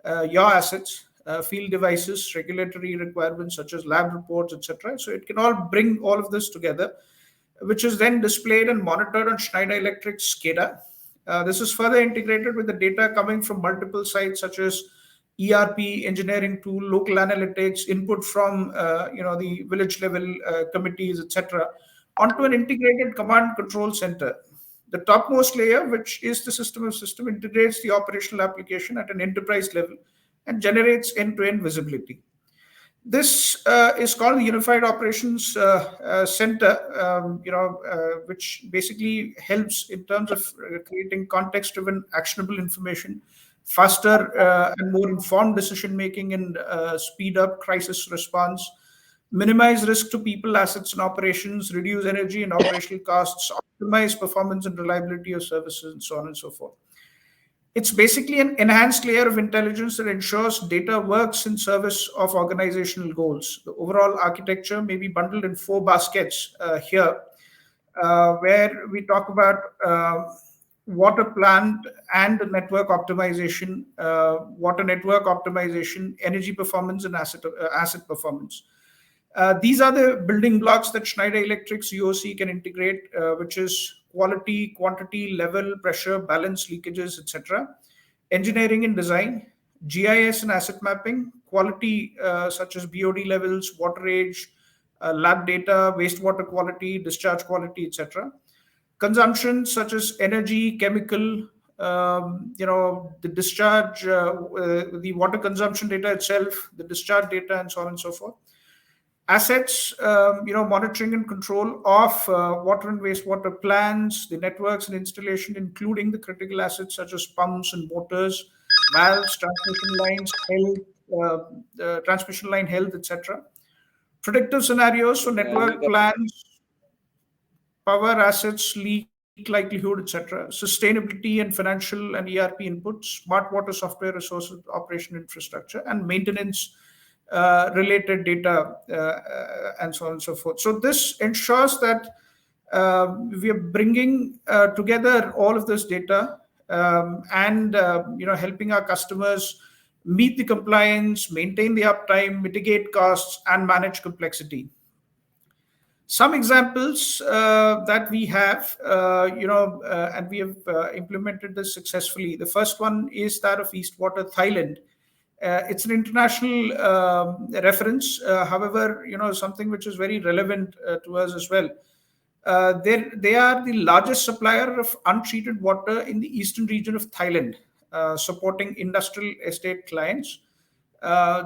your assets, field devices, regulatory requirements such as lab reports, etc. So it can all bring all of this together, which is then displayed and monitored on Schneider Electric's SCADA. This is further integrated with the data coming from multiple sites such as ERP, engineering tool, local analytics, input from the village level committees, etc., onto an integrated command control center. The topmost layer, which is the system of system, integrates the operational application at an enterprise level and generates end-to-end visibility. This is called the Unified Operations Center, which basically helps in terms of creating context-driven, actionable information, faster and more informed decision-making, and speed up crisis response, minimize risk to people, assets, and operations, reduce energy and operational costs, optimize performance and reliability of services, and so on and so forth. It's basically an enhanced layer of intelligence that ensures data works in service of organizational goals. The overall architecture may be bundled in 4 baskets here, where we talk about water plant and network optimization, water network optimization, energy performance, and asset performance. These are the building blocks that Schneider Electric's UOC can integrate, which is quality, quantity, level, pressure, balance, leakages, etc. Engineering and design, GIS and asset mapping, quality such as BOD levels, WaterAid, lab data, wastewater quality, discharge quality, etc. Consumption such as energy, chemical, the discharge, the water consumption data itself, the discharge data, and so on and so forth. Assets, monitoring and control of water and wastewater plants, the networks and installation, including the critical assets such as pumps and motors, valves, transmission line health, etc. Predictive scenarios for network plans, power assets, leak likelihood, etc. Sustainability and financial and ERP inputs, smart water software resources, operation infrastructure, and maintenance related data, and so on and so forth. So this ensures that we are bringing together all of this data and helping our customers meet the compliance, maintain the uptime, mitigate costs, and manage complexity. Some examples that we have, and we have implemented this successfully. The first one is that of Eastwater, Thailand. It's an international reference, however, something which is very relevant to us as well. They are the largest supplier of untreated water in the eastern region of Thailand, supporting industrial estate clients.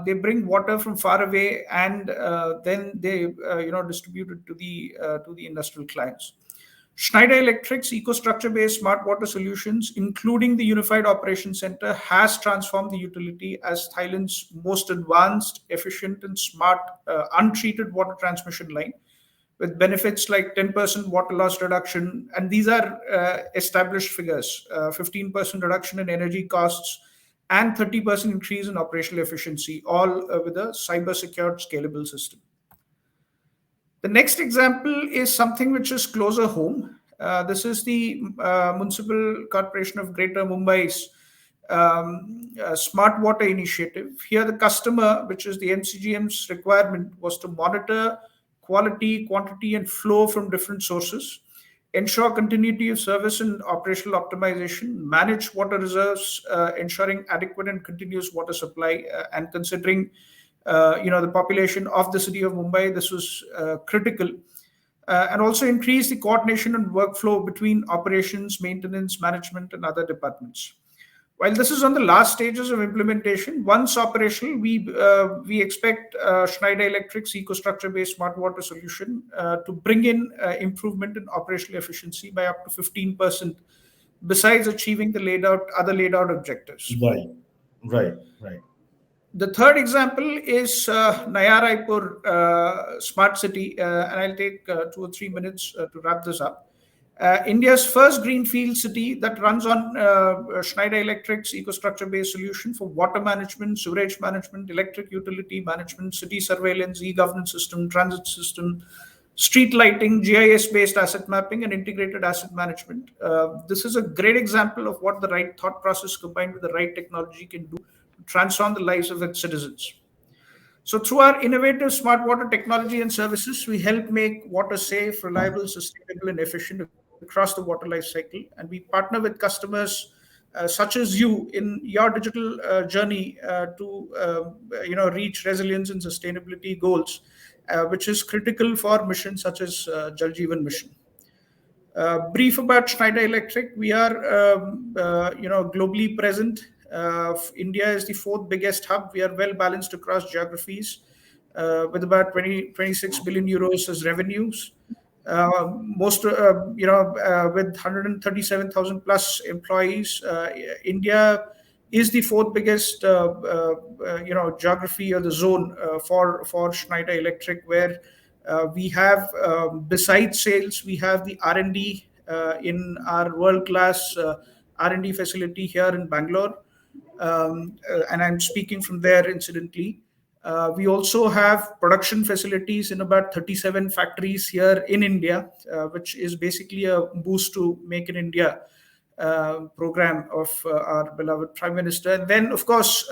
They bring water from far away and then they distribute it to the industrial clients. Schneider Electric's EcoStructure-based smart water solutions, including the Unified Operations Center, has transformed the utility as Thailand's most advanced, efficient, and smart untreated water transmission line, with benefits like 10% water loss reduction. And these are established figures, 15% reduction in energy costs, and 30% increase in operational efficiency, all with a cyber-secured scalable system. The next example is something which is closer home. This is the Municipal Corporation of Greater Mumbai's Smart Water Initiative. Here the customer, which is the MCGM's requirement, was to monitor quality, quantity, and flow from different sources, ensure continuity of service and operational optimization, manage water reserves, ensuring adequate and continuous water supply, and considering the population of the city of Mumbai, this was critical. And also increase the coordination and workflow between operations, maintenance, management, and other departments. While this is on the last stages of implementation, once operational, we expect Schneider Electric's eco-structure-based smart water solution to bring in improvement in operational efficiency by up to 15%, besides achieving the other laid out objectives. Right. The third example is Naya Raipur Smart City, and I'll take 2 or 3 minutes to wrap this up. India's first greenfield city that runs on Schneider Electric's eco-structure-based solution for water management, sewerage management, electric utility management, city surveillance, e-governance system, transit system, street lighting, GIS-based asset mapping, and integrated asset management. This is a great example of what the right thought process combined with the right technology can do to transform the lives of its citizens. So through our innovative smart water technology and services, we help make water safe, reliable, sustainable, and efficient across the water life cycle. And we partner with customers such as you in your digital journey to reach resilience and sustainability goals, which is critical for missions such as Jal Jeevan mission. Brief about Schneider Electric. We are globally present. India is the fourth biggest hub. We are well balanced across geographies with about 26 billion euros as revenues. With 137,000 plus employees, India is the fourth biggest geography or the zone for Schneider Electric, where we have, besides sales, we have the R&D in our world-class R&D facility here in Bangalore, and I'm speaking from there incidentally. We also have production facilities in about 37 factories here in India, which is basically a boost to Make in India program of our beloved Prime Minister. And then, of course,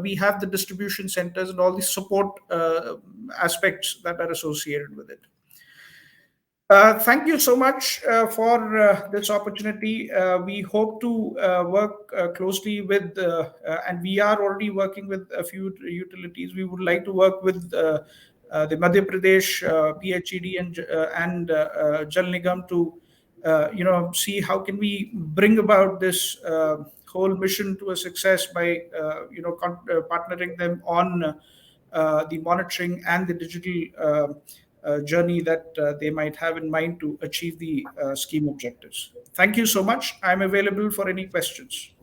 we have the distribution centers and all the support aspects that are associated with it. Thank you so much for this opportunity. We hope to work closely with, and we are already working with a few utilities. We would like to work with the Madhya Pradesh PHED and Jal Nigam to see how can we bring about this whole mission to a success by partnering them on the monitoring and the digital journey that they might have in mind to achieve the scheme objectives. Thank you so much. I'm available for any questions.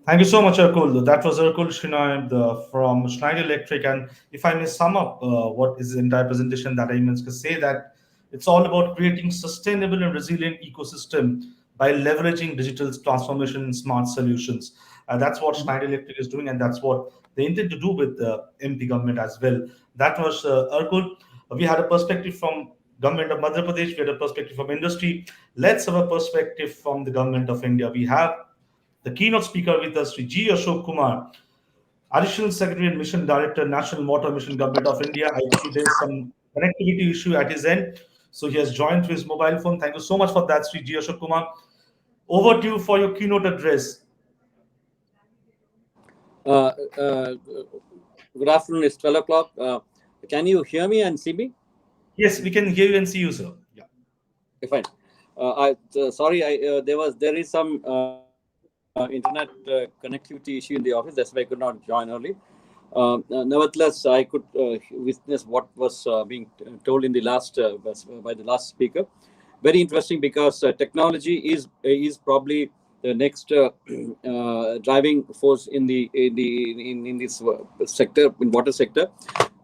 Thank you so much, Arkul. That was Arkul Shenoy from Schneider Electric. And if I may sum up what is the entire presentation, that I meant to say that it's all about creating sustainable and resilient ecosystem by leveraging digital transformation and smart solutions. That's what Schneider Electric is doing, and that's what they intend to do with the MP government as well. That was Arkul. We had a perspective from government of Madhya Pradesh. We had a perspective from industry. Let's have a perspective from the government of India. We have the keynote speaker with us, G. Ashok Kumar, Additional Secretary and Mission Director, National Water Mission, Government of India. I see there's some connectivity issue at his end, so he has joined through his mobile phone. Thank you so much for that, Sri G. Ashok Kumar. Over to you for your keynote address. Good afternoon. It's 12 o'clock. Can you hear me and see me? Yes, we can hear you and see you, sir. Yeah. Okay, fine. Sorry, there is some internet connectivity issue in the office. That's why I could not join early. Nevertheless, I could witness what was being told in the last by the last speaker. Very interesting, because technology is probably the next driving force in this sector, in water sector,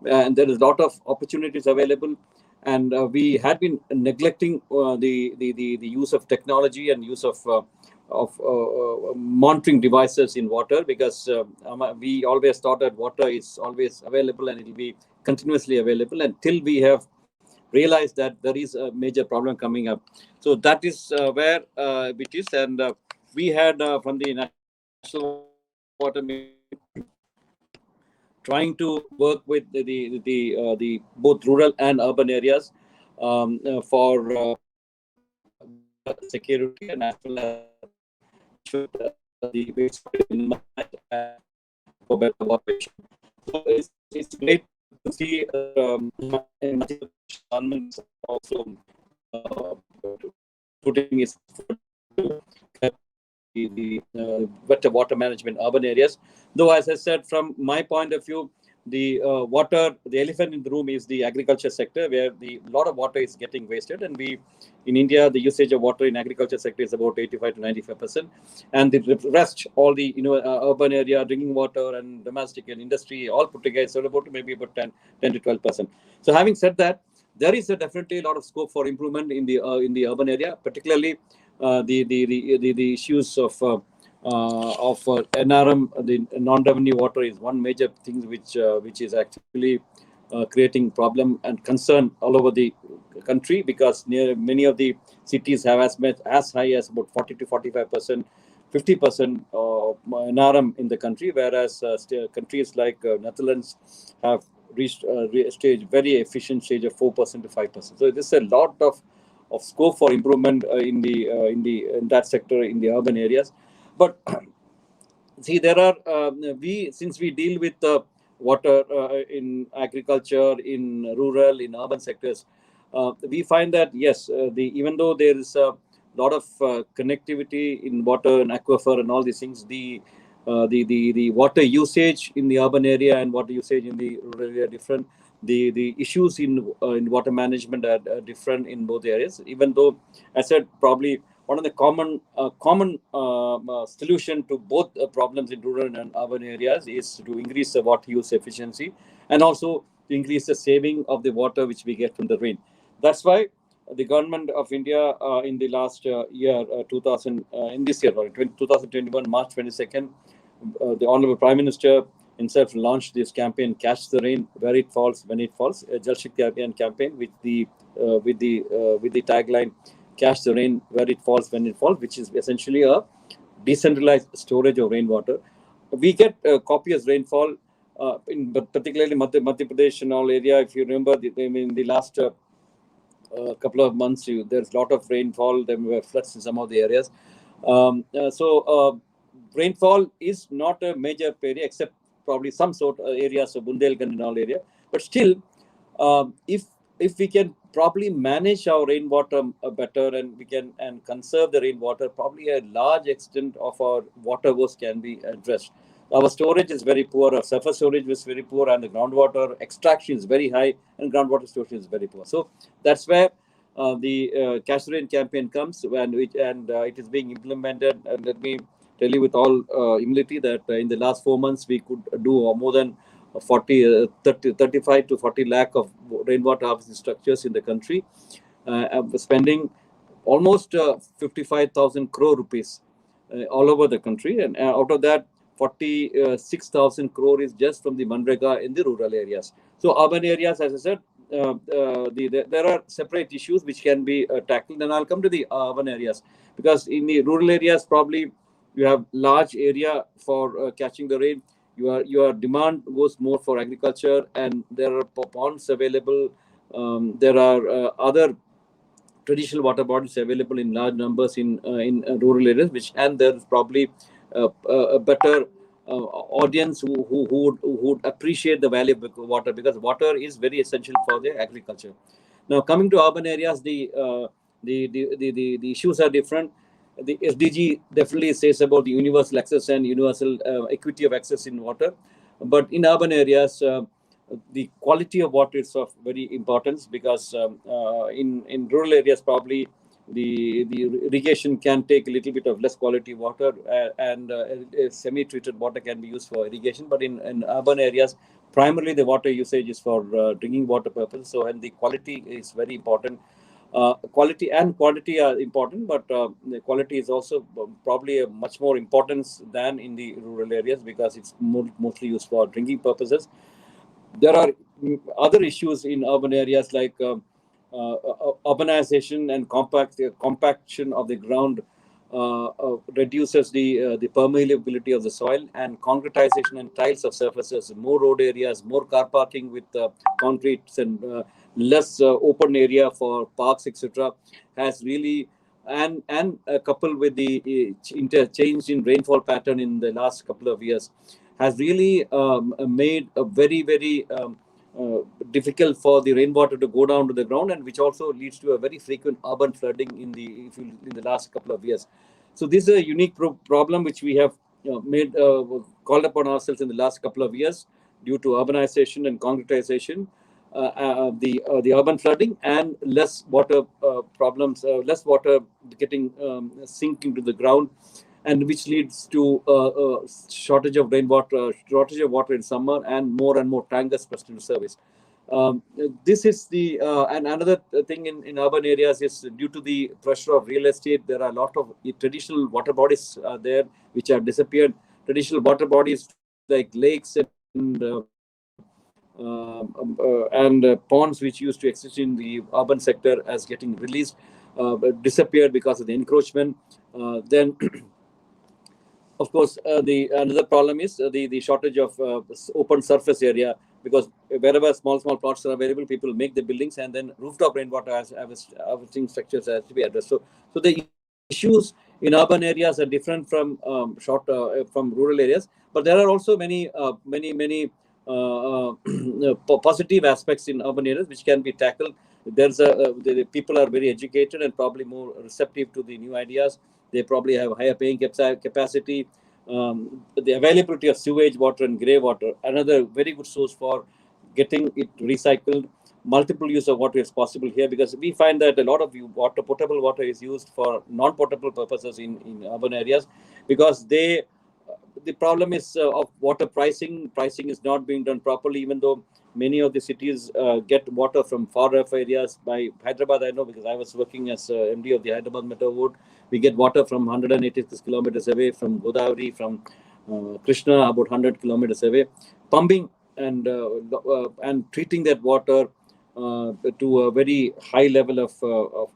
and there is a lot of opportunities available. And we had been neglecting the use of technology and use of monitoring devices in water, because we always thought that water is always available and it will be continuously available until we have realized that there is a major problem coming up. So that is where it is. And we had from the National Water Mission trying to work with the both rural and urban areas for security and as well as the for better operation. So it's great to see governments also putting its foot to the better water management urban areas. Though, as I said, from my point of view, the elephant in the room is the agriculture sector, where the lot of water is getting wasted, and in India, the usage of water in agriculture sector is about 85 to 95%, and the rest, all the urban area, drinking water and domestic and industry, all put together, so about maybe about 10 to 12%. So, having said that, there is definitely a lot of scope for improvement in the urban area, particularly the issues of NRM, the non-revenue water, is one major thing which is actually creating problem and concern all over the country, because many of the cities have as high as about 40 to 45%, 50% NRM in the country, whereas countries like Netherlands have reached a very efficient stage of 4% to 5%. So this is a lot of scope for improvement in that sector in the urban areas. But see, there are since we deal with water in agriculture, in rural, in urban sectors, we find that yes, even though there is a lot of connectivity in water and aquifer and all these things, the water usage in the urban area and water usage in the rural area are different. The issues in water management are different in both areas. Even though, I said, probably one of the common solution to both problems in rural and urban areas is to increase the water use efficiency, and also to increase the saving of the water which we get from the rain. That's why the government of India in the last year, 2021, March 22nd, the Honorable Prime Minister himself launched this campaign, Catch the Rain Where It Falls, When It Falls, a Jal Shakti campaign with the tagline, Catch the Rain Where It Falls, When It Falls, which is essentially a decentralized storage of rainwater. We get copious rainfall, particularly Madhya Pradesh and all area. If you remember, in the last couple of months, there's a lot of rainfall. There were floods in some of the areas. Rainfall is not a major area, except probably some sort of areas of Bundelkhand and all area. But still, if we can properly manage our rainwater better, and we can conserve the rainwater, probably a large extent of our water woes can be addressed. Our storage is very poor, our surface storage is very poor, and the groundwater extraction is very high, and groundwater storage is very poor. So that's where the Catch the Rain campaign comes, and it is being implemented. And let me tell you with all humility that in the last 4 months, we could do more than 35 to 40 lakh of rainwater harvesting structures in the country, spending almost 55,000 crore rupees all over the country. And out of that, 46,000 crore is just from the Manrega in the rural areas. So urban areas, as I said, there are separate issues which can be tackled. And I'll come to the urban areas, because in the rural areas, probably you have large area for catching the rain. Your demand goes more for agriculture, and there are ponds available. There are other traditional water bodies available in large numbers in rural areas, and there is probably a better audience who would appreciate the value of water, because water is very essential for the agriculture. Now, coming to urban areas, the issues are different. The SDG definitely says about the universal access and universal equity of access in water, but in urban areas, the quality of water is of very importance, because in rural areas, probably the irrigation can take a little bit of less quality water, and semi-treated water can be used for irrigation. But in urban areas, primarily the water usage is for drinking water purposes. So, and the quality is very important. Quality and quantity are important, but the quality is also probably a much more importance than in the rural areas, because it's mostly used for drinking purposes. There are other issues in urban areas, like urbanization and compaction of the ground reduces the permeability of the soil, and concretization and tiles of surfaces, more road areas, more car parking with concretes, and less open area for parks, etc., has really, and coupled with the change in rainfall pattern in the last couple of years, has really made a very, very difficult for the rainwater to go down to the ground, and which also leads to a very frequent urban flooding in the last couple of years. So this is a unique problem which we have called upon ourselves in the last couple of years due to urbanization and concretization, the urban flooding and less water problems, less water getting sinking to the ground, and which leads to shortage of rainwater, shortage of water in summer, and more tankers pressed into service. This is the and another thing in urban areas is due to the pressure of real estate. There are a lot of traditional water bodies there which have disappeared. Traditional water bodies like lakes and ponds which used to exist in the urban sector as getting released disappeared because of the encroachment. Then of course, the another problem is the shortage of open surface area, because wherever small plots are available, people make the buildings, and then rooftop rainwater harvesting structures has to be addressed. So the issues in urban areas are different from from rural areas, but there are also many positive aspects in urban areas which can be tackled. The people are very educated and probably more receptive to the new ideas. They probably have higher paying capacity. The availability of sewage water and grey water, another very good source for getting it recycled. Multiple use of water is possible here, because we find that a lot of potable water is used for non-potable purposes in urban areas, because the problem is of water pricing. Pricing is not being done properly, even though many of the cities get water from far-off areas. By Hyderabad, I know, because I was working as MD of the Hyderabad Metro Board. We get water from 186 kilometers away, from Godavari, from Krishna, about 100 kilometers away. Pumping and treating that water to a very high level of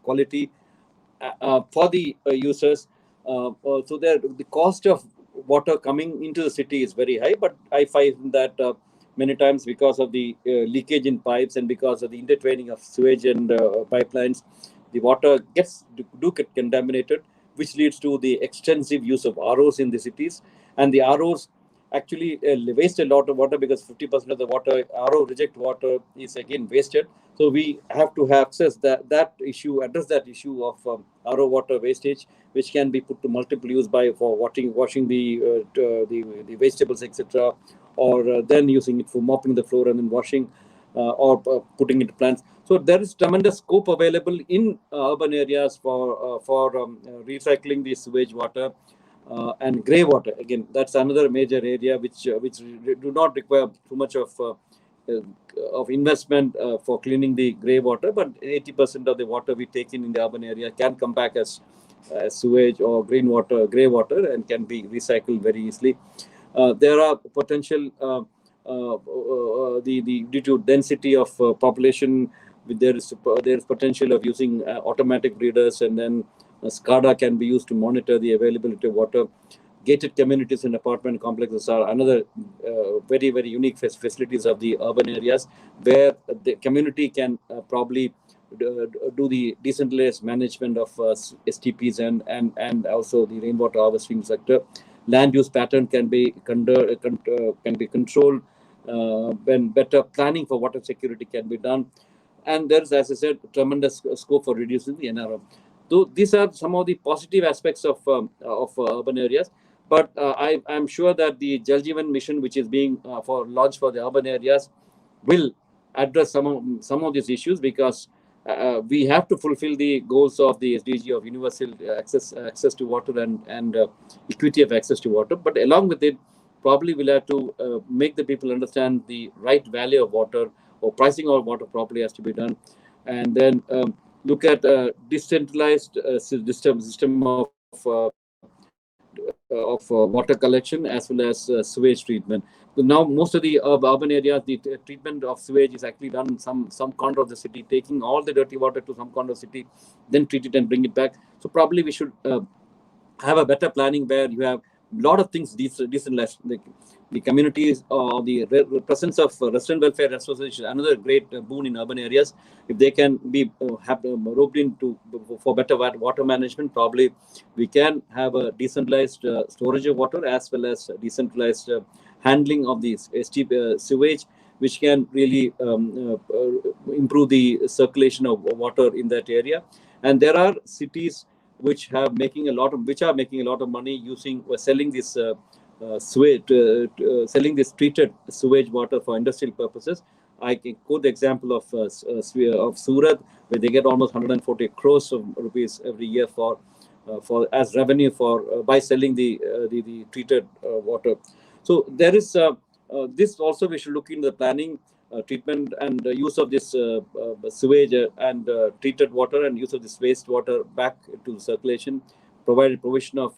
quality for the users. So the cost of water coming into the city is very high, but I find that many times, because of the leakage in pipes and because of the intertwining of sewage and pipelines, the water do get contaminated, which leads to the extensive use of ROs in the cities. And the ROs actually waste a lot of water, because 50% of the water, RO reject water, is again wasted. So we have to address that issue of RO water wastage, which can be put to multiple use for washing the vegetables, etc., or then using it for mopping the floor and then washing, or putting into plants. So there is tremendous scope available in urban areas for recycling the sewage water. And grey water, again, that's another major area which do not require too much of investment for cleaning the grey water, but 80% of the water we take in the urban area can come back as sewage or grey water, and can be recycled very easily. There are potential due to density of population, there is potential of using automatic breeders, and then SCADA can be used to monitor the availability of water. Gated communities and apartment complexes are another very, very unique facilities of the urban areas, where the community can probably do the decentralized management of STPs and also the rainwater harvesting sector. Land use pattern can be controlled when better planning for water security can be done. And there's, as I said, tremendous scope for reducing the NRM. So these are some of the positive aspects of urban areas. But I'm sure that the Jal Jeevan mission, which is being launched for the urban areas, will address some of these issues, because we have to fulfill the goals of the SDG of universal access to water and equity of access to water. But along with it, probably we'll have to make the people understand the right value of water, or pricing of water properly has to be done, and then look at a decentralized system of water collection as well as sewage treatment. So now most of the urban areas, the treatment of sewage is actually done in some corner of the city, taking all the dirty water to some corner of the city, then treat it and bring it back. So probably we should have a better planning, where you have a lot of things decentralized. The communities, the presence of resident welfare association, another great boon in urban areas. If they can be roped into for better water management, probably we can have a decentralized storage of water, as well as decentralized handling of the sewage, which can really improve the circulation of water in that area. And there are cities which are making a lot of money selling this selling this treated sewage water for industrial purposes. I can quote the example of Surat, where they get almost 140 crores of rupees every year for as revenue for by selling the treated water. So there is this also we should look into the planning, treatment and use of this sewage and treated water and use of this wastewater back to circulation, provided provision of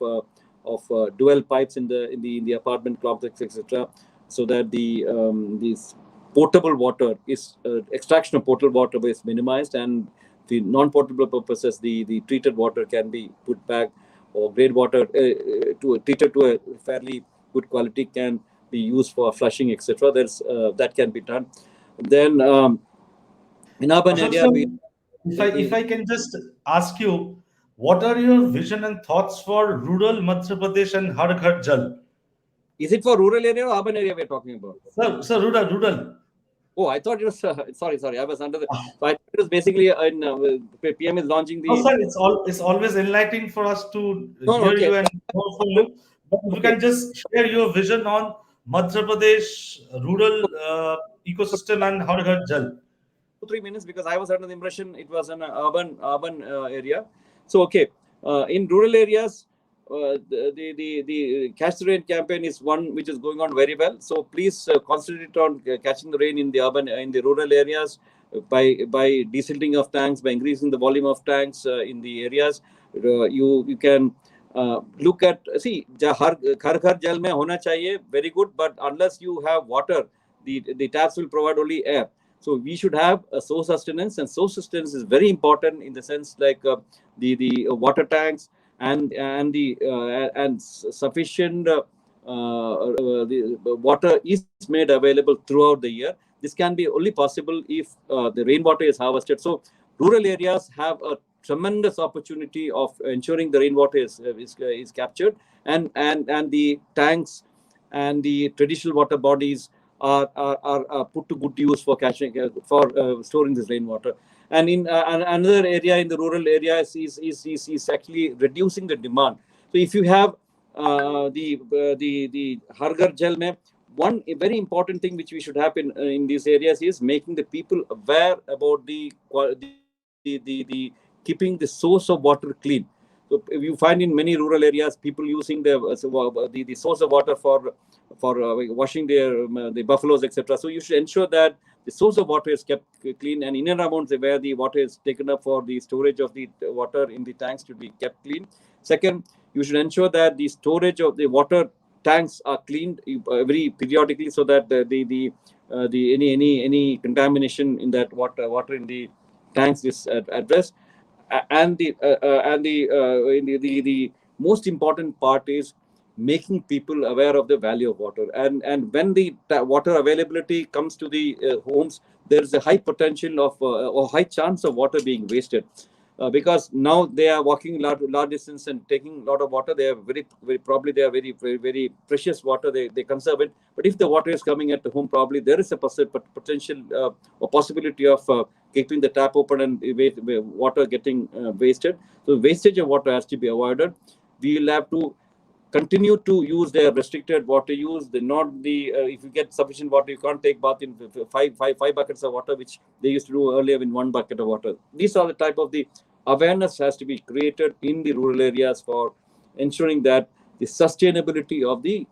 dual pipes in the apartment complex, etc., so that these potable water is extraction of potable water is minimized, and the non-potable purposes, the treated water can be put back, or grade water treated to a fairly good quality can be used for flushing, etc. There's that can be done. Then in urban Ashok area, sir, if I can just ask you, what are your vision and thoughts for rural Madhya Pradesh and Har Ghar Jal? is it for rural area or urban area we're talking about? Sir, rural. Oh, I thought it was sorry. I was under the. So I thought it was basically PM is launching No, the. sir, it's always enlightening for us to No, hear okay, you and know from you. But if you okay. can just share your vision on Madhya Pradesh rural ecosystem and Har Ghar Jal. 3 minutes, because I was under the impression it was an urban area. So okay, in rural areas, the Catch the Rain campaign is one which is going on very well. So please concentrate on catching the rain in the rural areas by desilting of tanks, by increasing the volume of tanks in the areas. You can look at, see, Har Ghar Jal mein hona chahiye, very good, but unless you have water, the taps will provide only air. So we should have a source sustenance, and source sustenance is very important in the sense like the water tanks and sufficient the water is made available throughout the year. This can be only possible if the rainwater is harvested. So rural areas have a tremendous opportunity of ensuring the rainwater is captured, and the tanks and the traditional water bodies are put to good use for catching for storing this rainwater. And in another area in the rural areas is actually reducing the demand. So if you have the Har Ghar Jal mein, one very important thing which we should have in these areas is making the people aware about the keeping the source of water clean. So you find in many rural areas people using the source of water for washing the buffaloes, etc. So you should ensure that the source of water is kept clean, and in and around where the water is taken up for the storage of the water in the tanks to be kept clean. Second, you should ensure that the storage of the water tanks are cleaned very periodically, so that any contamination in that water in the tanks is addressed. And the most important part is making people aware of the value of water. And when the water availability comes to the homes, there is a high potential of or high chance of water being wasted. Because now they are walking large distance and taking a lot of water. They are probably very precious water. They conserve it. But if the water is coming at the home, probably there is a potential or possibility of keeping the tap open and water getting wasted. So wastage of water has to be avoided. We will have to continue to use their restricted water use. If you get sufficient water, you can't take bath in five buckets of water, which they used to do earlier in one bucket of water. These are the type of the awareness has to be created in the rural areas for ensuring that the sustainability of the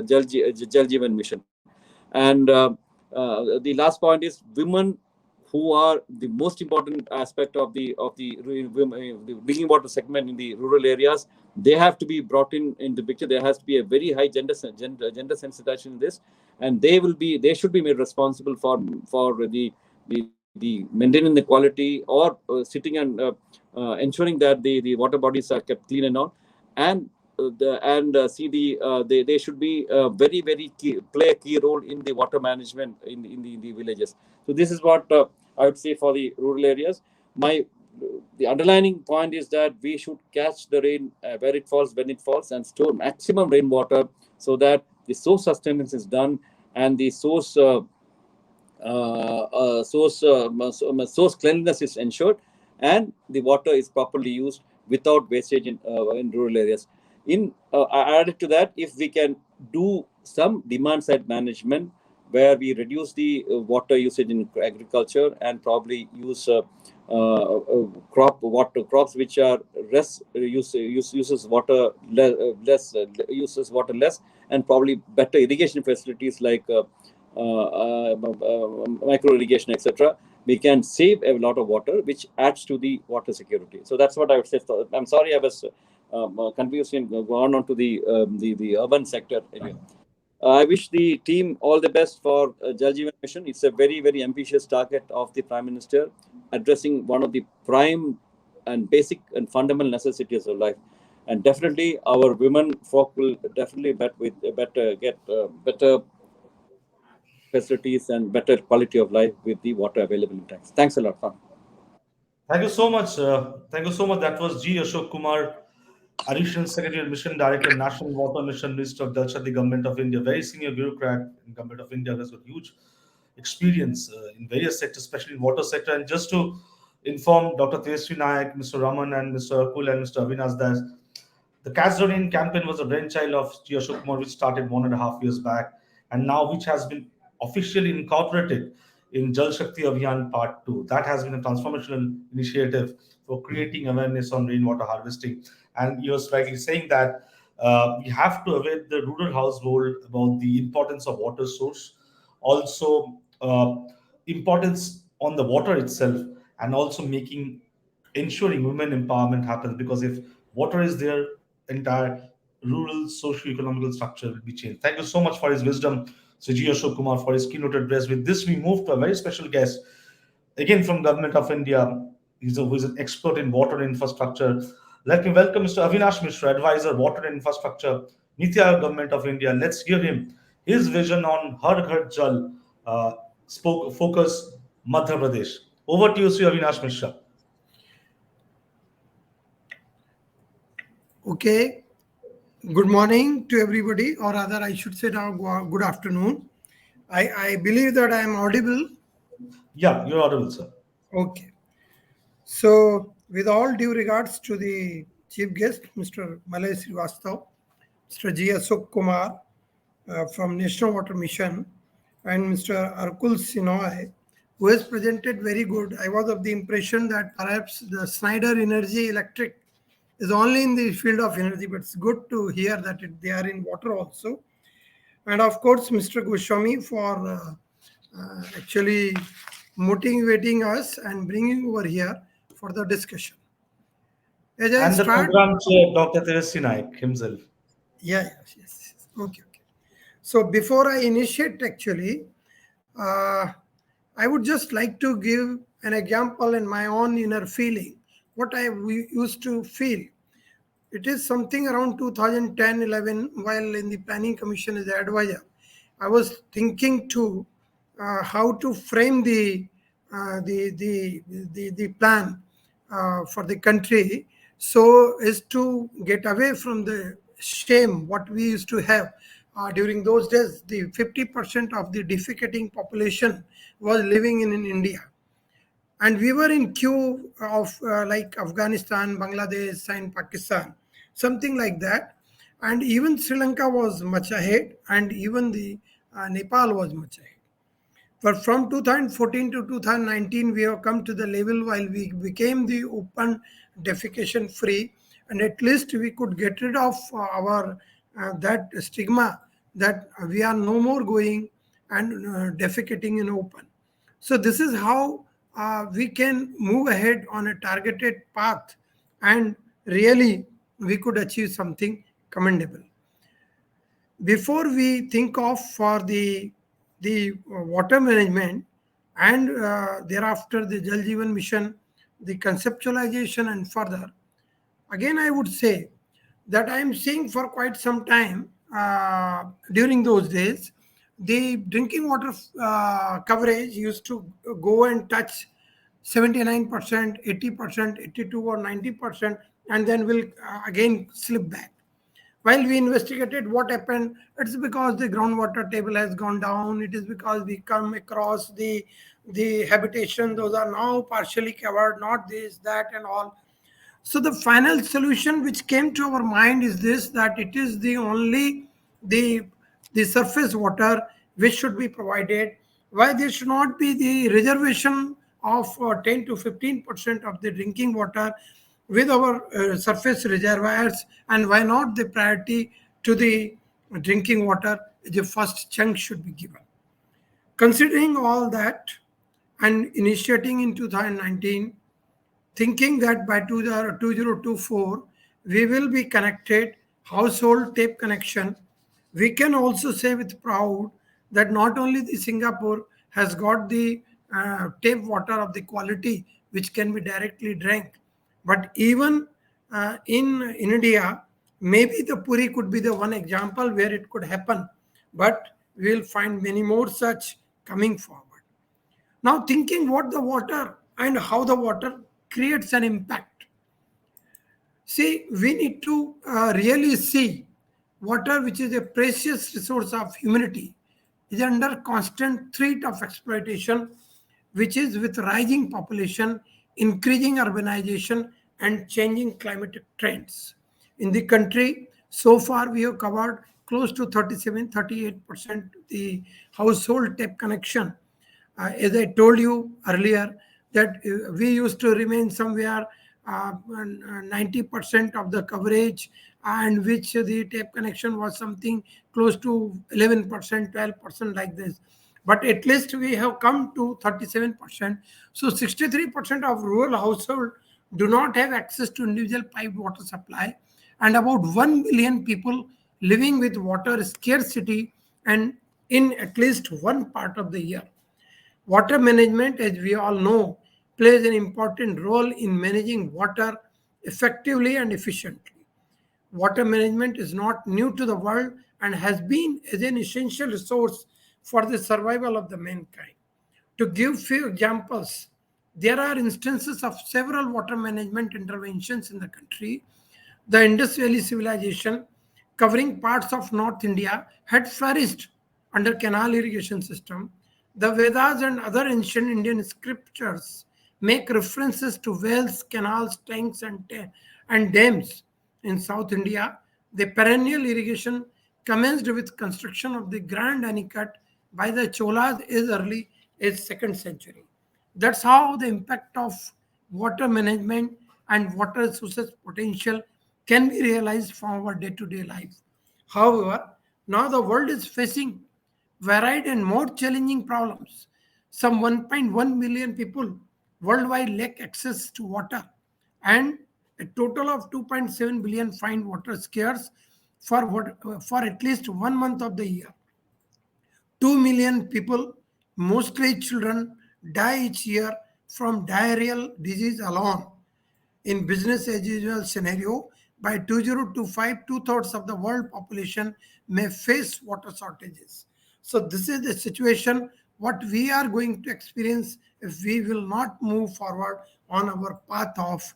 Jal Jeevan mission. And the last point is women, who are the most important aspect of the drinking water segment in the rural areas. They have to be brought in the picture. There has to be a very high gender sensitization in this, and they should be made responsible for the maintaining the quality, or sitting and ensuring that the water bodies are kept clean and all. And they should be play a key role in the water management in the villages. So this is what I would say for the rural areas. The underlining point is that we should catch the rain where it falls, when it falls, and store maximum rainwater, so that the source sustenance is done, and the source cleanliness is ensured, and the water is properly used without wastage in rural areas. Added to that, if we can do some demand side management where we reduce the water usage in agriculture and probably use crops which are uses water uses water less, and probably better irrigation facilities like micro irrigation, etc. We can save a lot of water, which adds to the water security. So that's what I would say. So I'm sorry I was confused and gone on to the urban sector area. I wish the team all the best for Jal Jeevan mission. It's a very, very ambitious target of the Prime Minister, addressing one of the prime and basic and fundamental necessities of life. And definitely, our women folk will definitely get better facilities and better quality of life with the water available in tanks. Thanks a lot. Thank you so much. Thank you so much. That was G. Ashok Kumar, Additional Secretary, Mission Director, National Water Mission, Minister of Jal Shakti, Government of India. Very senior bureaucrat in Government of India, has got huge experience in various sectors, especially in water sector. And just to inform Dr. Tejaswi Naik, Mr. Raman, and Mr. Arkul and Mr. Avinash that the Castorian campaign was a brainchild of G. Ashok Kumar, which started 1.5 years back, and now which has been officially incorporated in Jal Shakti Abhiyan Part 2. That has been a transformational initiative for creating awareness on rainwater harvesting. And you're rightly saying that we have to aware the rural household about the importance of water source, also importance on the water itself, and also ensuring women empowerment happens, because if water is there, entire rural socio-economical structure will be changed. Thank you so much for his wisdom, Sri Ashok Kumar, for his keynote address. With this, we move to a very special guest, again from Government of India. Who is an expert in water infrastructure. Let me welcome Mr. Avinash Mishra, Advisor, Water and Infrastructure, NITI Aayog, Government of India. Let's hear him, his vision on HarGharJal focus Madhya Pradesh. Over to you, Sri Avinash Mishra. Okay. Good morning to everybody, or rather, I should say now good afternoon. I believe that I am audible. Yeah, you're audible, sir. Okay. So, with all due regards to the chief guest, Mr. Malay Shirvastava, Mr. G. Asok Kumar from National Water Mission, and Mr. Arkul Shenoy, who has presented very good. I was of the impression that perhaps the Schneider Energy Electric is only in the field of energy, but it's good to hear that they are in water also. And of course, Mr. Goswami for actually motivating us and bringing over here for the discussion. As I And the start, program chair, Dr. Tejaswi Naik himself. Yes. Okay. So before I initiate, actually, I would just like to give an example in my own inner feeling, what we used to feel. It is something around 2010-11, while in the Planning Commission as advisor. I was thinking to how to frame the plan for the country, so as to get away from the shame what we used to have during those days. The 50% of the defecating population was living in India. And we were in queue of like Afghanistan, Bangladesh, and Pakistan, something like that. And even Sri Lanka was much ahead, and even the Nepal was much ahead. But from 2014 to 2019, we have come to the level while we became the open defecation free, and at least we could get rid of our that stigma that we are no more going and defecating in open. So this is how we can move ahead on a targeted path, and really we could achieve something commendable. Before we think of for the water management, and thereafter the Jal Jeevan mission, the conceptualization and further, again I would say that I am seeing for quite some time during those days, the drinking water coverage used to go and touch 79%, 80%, 82 or 90%, and then will again slip back. While we investigated what happened, it's because the groundwater table has gone down. It is because we come across the habitation, those are now partially covered, not this, that, and all. So the final solution which came to our mind is this, that it is the only the the surface water which should be provided. Why there should not be the reservation of 10 to 15% of the drinking water with our surface reservoirs, and why not the priority to the drinking water? The first chunk should be given. Considering all that and initiating in 2019, thinking that by 2024 we will be connected household tape connection, we can also say with proud that not only the Singapore has got the tape water of the quality which can be directly drank, but even in India, maybe the Puri could be the one example where it could happen, but we will find many more such coming forward. Now, thinking what the water and how the water creates an impact. See, we need to really see water, which is a precious resource of humanity, is under constant threat of exploitation, which is with rising population, increasing urbanization, and changing climatic trends. In the country, so far we have covered close to 37-38% the household tap connection. As I told you earlier, that we used to remain somewhere 90% of the coverage, and which the tap connection was something close to 11%, 12% like this. But at least we have come to 37%. So 63% of rural households do not have access to individual piped water supply, and about 1 million people living with water scarcity and in at least one part of the year. Water management, as we all know, plays an important role in managing water effectively and efficiently. Water management is not new to the world and has been as an essential resource for the survival of the mankind. To give few examples, there are instances of several water management interventions in the country. The Indus Valley civilization, covering parts of North India, had flourished under canal irrigation system. The Vedas and other ancient Indian scriptures make references to wells, canals, tanks, and dams. In South India, the perennial irrigation commenced with construction of the Grand Anicut by the Cholas as early as 2nd century. That's how the impact of water management and water resources potential can be realized from our day-to-day life. However, now the world is facing varied and more challenging problems. Some 1.1 million people worldwide lack access to water, and a total of 2.7 billion find water scarce for at least 1 month of the year. 2 million people, mostly children, die each year from diarrheal disease alone. In business as usual scenario, by 2025, two-thirds of the world population may face water shortages. So this is the situation what we are going to experience if we will not move forward on our path of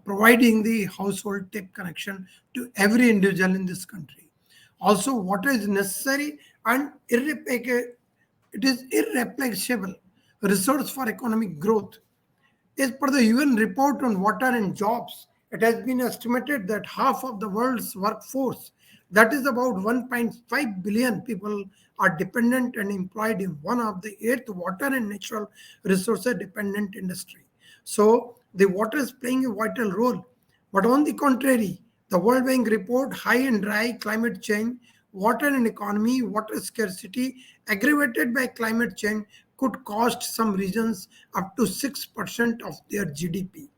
providing the household tap connection to every individual in this country. Also, water is necessary and it is irreplaceable resource for economic growth. As per the UN report on water and jobs, it has been estimated that half of the world's workforce, that is about 1.5 billion people, are dependent and employed in one of the eight water and natural resources dependent industry. So the water is playing a vital role. But on the contrary, the World Bank report high and dry climate change, water and economy, water scarcity aggravated by climate change could cost some regions up to 6% of their GDP.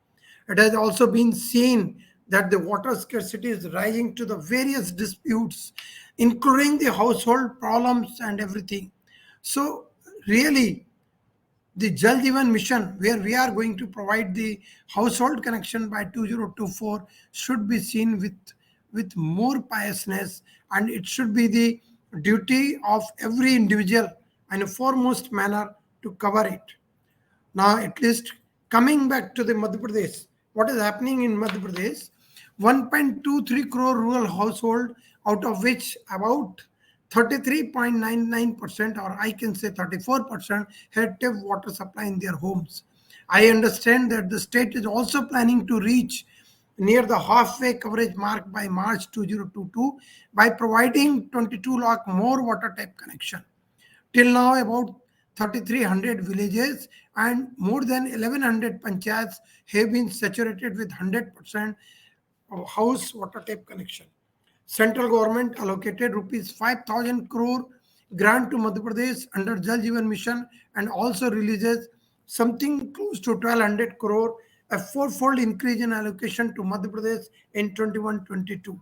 It has also been seen that the water scarcity is rising to the various disputes, including the household problems and everything. So, really, the Jal Jeevan mission, where we are going to provide the household connection by 2024, should be seen with more piousness, and it should be the duty of every individual in a foremost manner to cover it. Now, at least coming back to the Madhya Pradesh, what is happening in Madhya Pradesh? 1.23 crore rural household, out of which about 33.99%, or I can say 34%, had tap water supply in their homes. I understand that the state is also planning to reach near the halfway coverage mark by March 2022 by providing 22 lakh more water tap connection. Till now, about 3,300 villages and more than 1,100 panchayats have been saturated with 100% of house water tap connection. Central government allocated rupees 5,000 crore grant to Madhya Pradesh under Jal Jeevan mission and also releases something close to 1,200 crore, a fourfold increase in allocation to Madhya Pradesh in 21-22.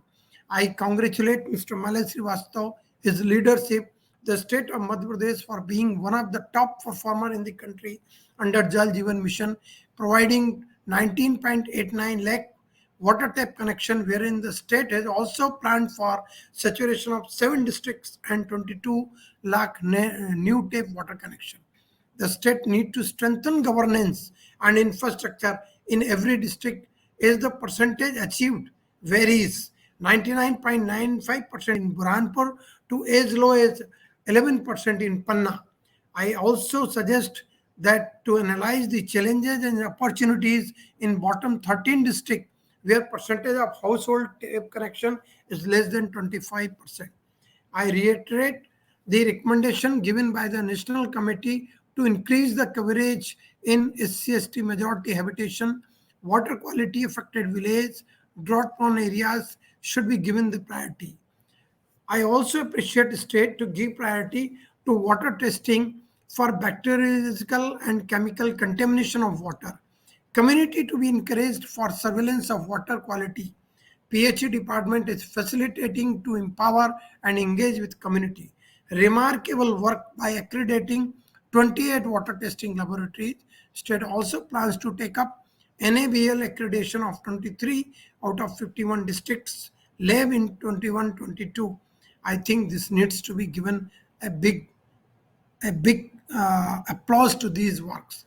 I congratulate Mr. Malay Shirvastava, his leadership, the state of Madhya Pradesh for being one of the top performer in the country under Jal Jeevan mission, providing 19.89 lakh water tap connection, wherein the state has also planned for saturation of 7 districts and 22 lakh new tap water connection. The state need to strengthen governance and infrastructure in every district as the percentage achieved varies 99.95% in Burhanpur to as low as 11% in Panna. I also suggest that to analyze the challenges and opportunities in bottom 13 districts where percentage of household tap connection is less than 25%. I reiterate the recommendation given by the National Committee to increase the coverage in SC/ST majority habitation, water quality affected village, drought prone areas should be given the priority. I also appreciate the state to give priority to water testing for bacteriological and chemical contamination of water. Community to be encouraged for surveillance of water quality. PHE department is facilitating to empower and engage with community. Remarkable work by accrediting 28 water testing laboratories. State also plans to take up NABL accreditation of 23 out of 51 districts lab in 21-22. I think this needs to be given a big applause to these works.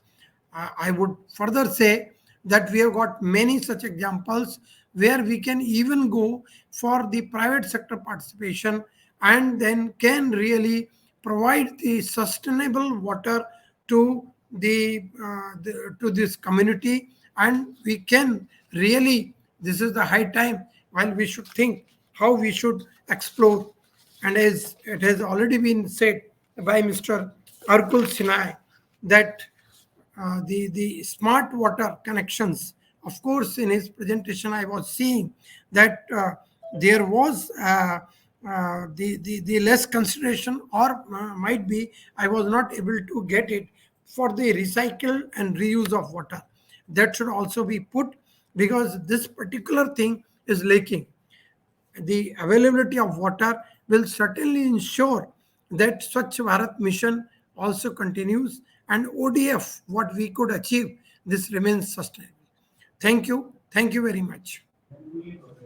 I would further say that we have got many such examples where we can even go for the private sector participation and then can really provide the sustainable water to to this community, and we can really, this is the high time while we should think how we should explore. And as it has already been said by Mr. Arkul Sinai, that the smart water connections, of course, in his presentation, I was seeing that there was the less consideration, or might be I was not able to get it for the recycle and reuse of water. That should also be put, because this particular thing is lacking. The availability of water will certainly ensure that Swachh Bharat mission also continues, and ODF, what we could achieve, this remains sustainable. Thank you. Thank you very much.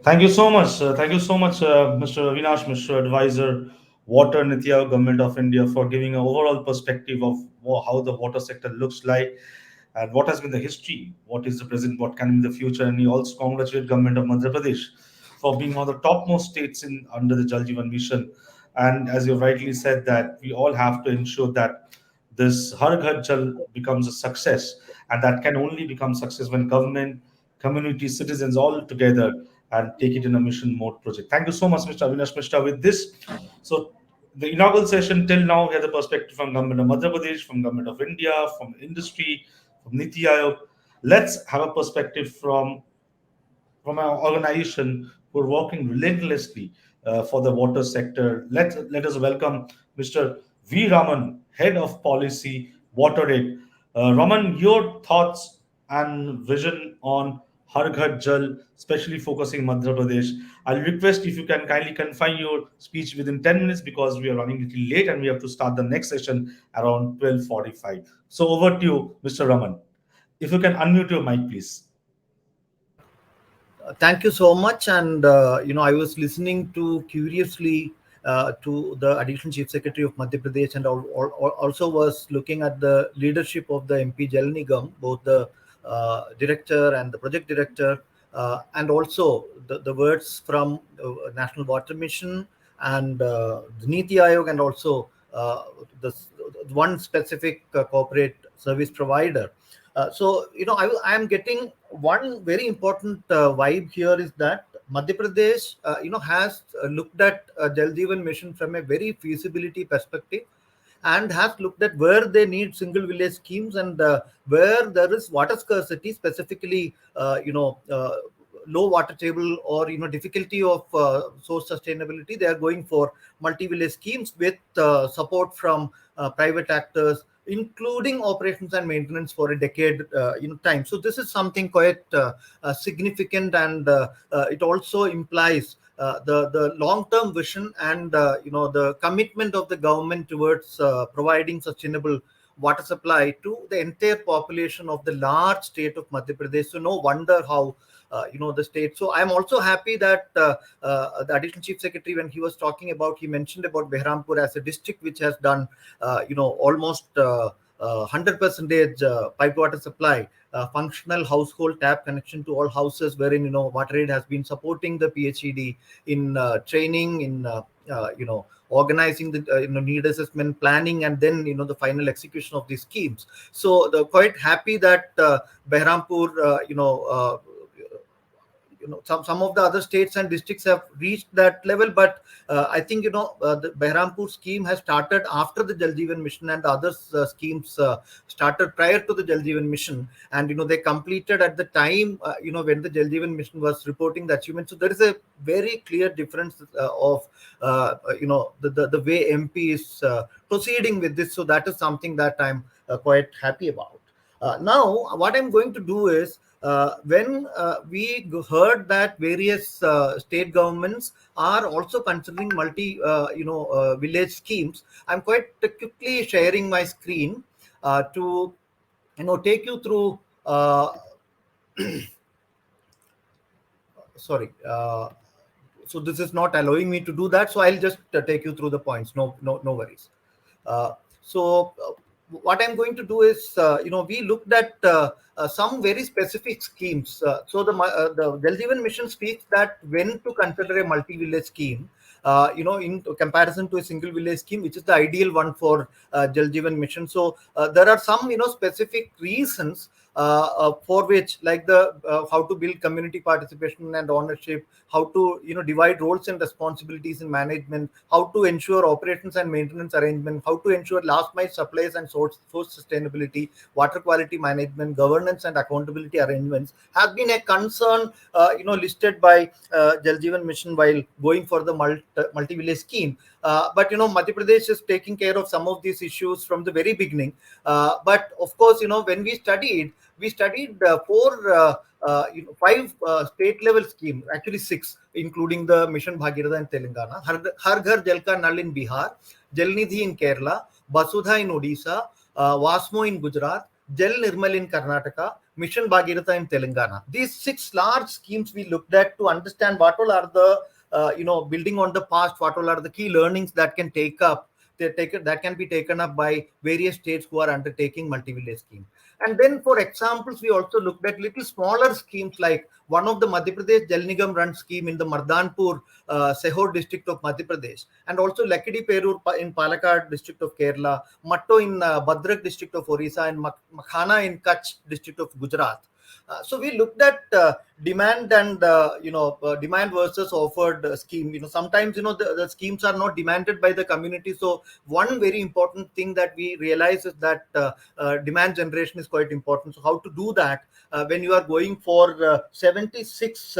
Thank you so much. Thank you so much, Mr. Avinash Mishra, Advisor, Water NITI Government of India, for giving an overall perspective of how the water sector looks like and what has been the history, what is the present, what can be the future. And he also congratulated Government of Madhya Pradesh for being one of the topmost states in under the Jal Jeevan mission. And as you rightly said, that we all have to ensure that this Har Ghar Jal becomes a success, and that can only become success when government, community, citizens all together and take it in a mission mode project. Thank you so much, Mr. Avinash Mishra. With this, so the inaugural session till now, we had the perspective from Government of Madhya Pradesh, from Government of India, from industry, from NITI Aayog. Let's have a perspective from our organization who are working relentlessly for the water sector. Let us welcome Mr. V. Raman, Head of Policy, WaterAid. Raman, your thoughts and vision on Har Ghar Jal, especially focusing Madhya Pradesh. I'll request if you can kindly confine your speech within 10 minutes, because we are running a little late and we have to start the next session around 12:45. So over to you, Mr. Raman. If you can unmute your mic, please. Thank you so much. And I was listening to curiously to the Additional Chief Secretary of Madhya Pradesh, and also was looking at the leadership of the MP Jal Nigam, both the director and the project director, and also the words from National Water Mission and the NITI Aayog, and also the one specific corporate service provider. So I am getting one very important vibe here is that Madhya Pradesh has looked at Jal Jeevan mission from a very feasibility perspective, and has looked at where they need single village schemes, and where there is water scarcity, specifically low water table, or difficulty of source sustainability. They are going for multi-village schemes with support from private actors, including operations and maintenance for a decade time. So this is something quite significant, and it also implies the long-term vision, and the commitment of the government towards providing sustainable water supply to the entire population of the large state of Madhya Pradesh. So no wonder how the state. So I'm also happy that the additional chief secretary, when he was talking about, he mentioned about Behrampur as a district which has done almost 100% piped water supply, functional household tap connection to all houses, wherein WaterAid has been supporting the PHED in training, in organizing the need assessment, planning, and then the final execution of these schemes. So they're quite happy that Behrampur some of the other states and districts have reached that level, but I think the Behrampur scheme has started after the Jal Jeevan mission, and the other schemes started prior to the Jal Jeevan mission, and they completed at the time when the Jal Jeevan mission was reporting the achievement. So there is a very clear difference of the way MP is proceeding with this. So that is something that I'm quite happy about. Now what I'm going to do is, when we heard that various state governments are also considering multi village schemes, I'm quite quickly sharing my screen to take you through sorry, so this is not allowing me to do that, so I'll just take you through the points. No worries. So what I'm going to do is, we looked at some very specific schemes. So the Jal Jeevan mission speaks that when to consider a multi-village scheme, in comparison to a single village scheme, which is the ideal one for Jal Jeevan mission. So there are some specific reasons for which, like the how to build community participation and ownership, how to divide roles and responsibilities in management, how to ensure operations and maintenance arrangement, how to ensure last mile supplies and source sustainability, water quality management, governance and accountability arrangements, has been a concern listed by Jal Jeevan mission while going for the multi-village scheme. But Madhya Pradesh is taking care of some of these issues from the very beginning. But of course, when we studied five state level schemes, actually six, including the Mission Bhagiratha in Telangana, Har Ghar Jal Ka Nal in Bihar, Jal Nidhi in Kerala, Basudha in Odisha, Vasmo in Gujarat, Jal Nirmal in Karnataka, Mission Bhagiratha in Telangana. These six large schemes we looked at to understand what all are the building on the past, what all are the key learnings that can that can be taken up by various states who are undertaking multi-village schemes. And then for examples, we also looked at little smaller schemes, like one of the Madhya Pradesh Jal Nigam run scheme in the Mardanpur Sehor district of Madhya Pradesh, and also Lakidi Perur in Palakkad district of Kerala, Matto in Bhadrak district of Orissa, and Makhana in Kutch district of Gujarat. So we looked at demand and demand versus offered scheme. Sometimes the schemes are not demanded by the community. So one very important thing that we realize is that demand generation is quite important. So how to do that when you are going for 76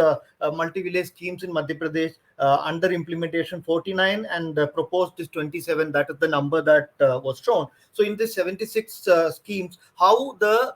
multi-village schemes in Madhya Pradesh, under implementation 49, and proposed is 27. That is the number that was shown. So in this 76 schemes, how the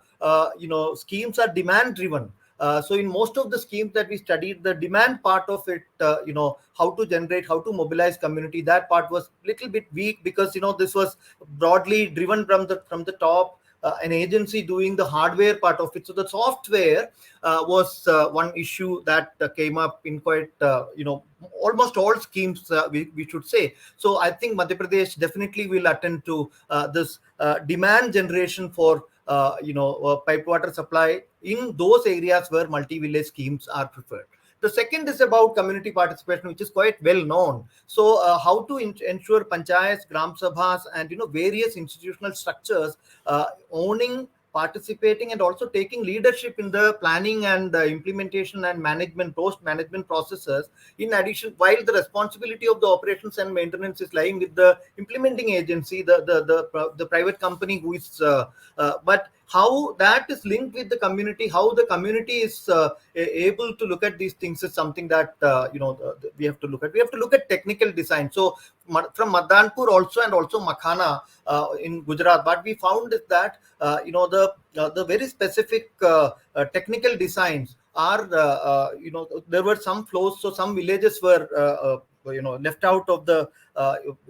schemes are demand driven. So in most of the schemes that we studied, the demand part of it, how to generate, how to mobilize community, that part was little bit weak, because this was broadly driven from the top. An agency doing the hardware part of it. So the software was one issue that came up in quite almost all schemes, we should say. So I think Madhya Pradesh definitely will attend to this demand generation for pipe water supply in those areas where multi-village schemes are preferred. The second is about community participation, which is quite well known. So how to ensure panchayats, gram sabhas, and various institutional structures owning participating and also taking leadership in the planning and implementation and management, post management processes. In addition, while the responsibility of the operations and maintenance is lying with the implementing agency, the private company who is but how that is linked with the community, how the community is able to look at these things is something that we have to look at. We have to look at technical design. So from Madanpur also, and also Makhana in Gujarat, what we found is that the very specific technical designs are there were some flows, so some villages were left out of the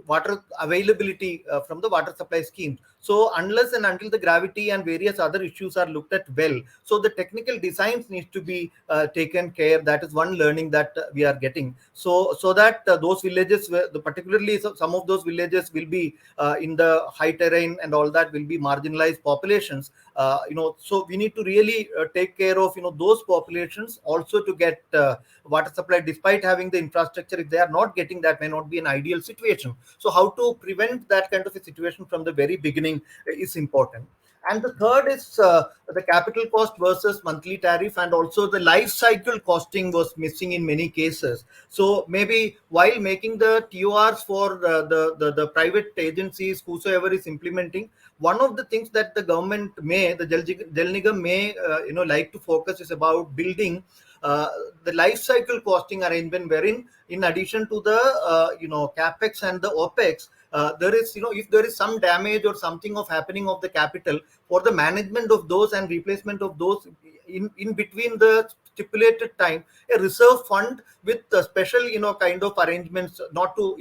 water availability from the water supply scheme. So unless and until the gravity and various other issues are looked at well, so the technical designs need to be taken care. That is one learning that we are getting. So that those villages, particularly some of those villages will be in the high terrain and all that, will be marginalized populations. So we need to really take care of those populations also to get water supply, despite having the infrastructure. If they are not getting that, may not be an ideal situation. So how to prevent that kind of a situation from the very beginning is important. And the third is the capital cost versus monthly tariff, and also the life cycle costing was missing in many cases. So maybe while making the TORs for the private agencies, whosoever is implementing, one of the things that the government may, the Jal Nigam may like to focus is about building the life cycle costing arrangement, wherein in addition to the capex and the opex, there is if there is some damage or something of happening of the capital, for the management of those and replacement of those in between the stipulated time, a reserve fund with special kind of arrangements, not to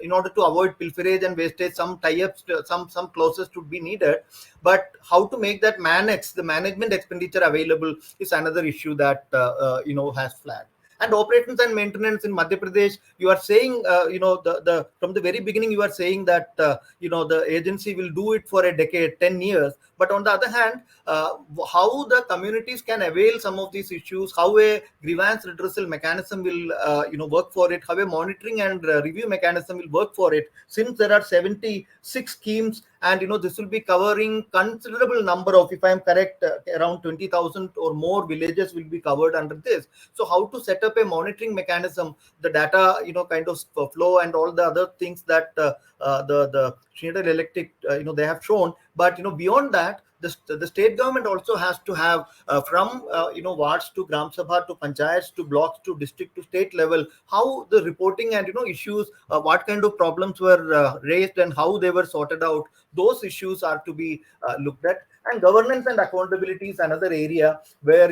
in order to avoid pilferage and wastage, some tie-ups, some clauses should be needed. But how to make that the management expenditure available is another issue that has flagged. And operations and maintenance in Madhya Pradesh, you are saying, from the very beginning, you are saying that, the agency will do it for a decade, 10 years. But on the other hand, how the communities can avail some of these issues, how a grievance redressal mechanism will, work for it, how a monitoring and review mechanism will work for it, since there are 76 schemes, and this will be covering considerable number of, if I am correct, around 20,000 or more villages will be covered under this. So how to set up a monitoring mechanism, the data kind of flow and all the other things that the Schneider Electric they have shown. But beyond that, the state government also has to have from wards to Gram Sabha to panchayats to blocks to district to state level, how the reporting and issues, what kind of problems were raised and how they were sorted out. Those issues are to be looked at. And governance and accountability is another area where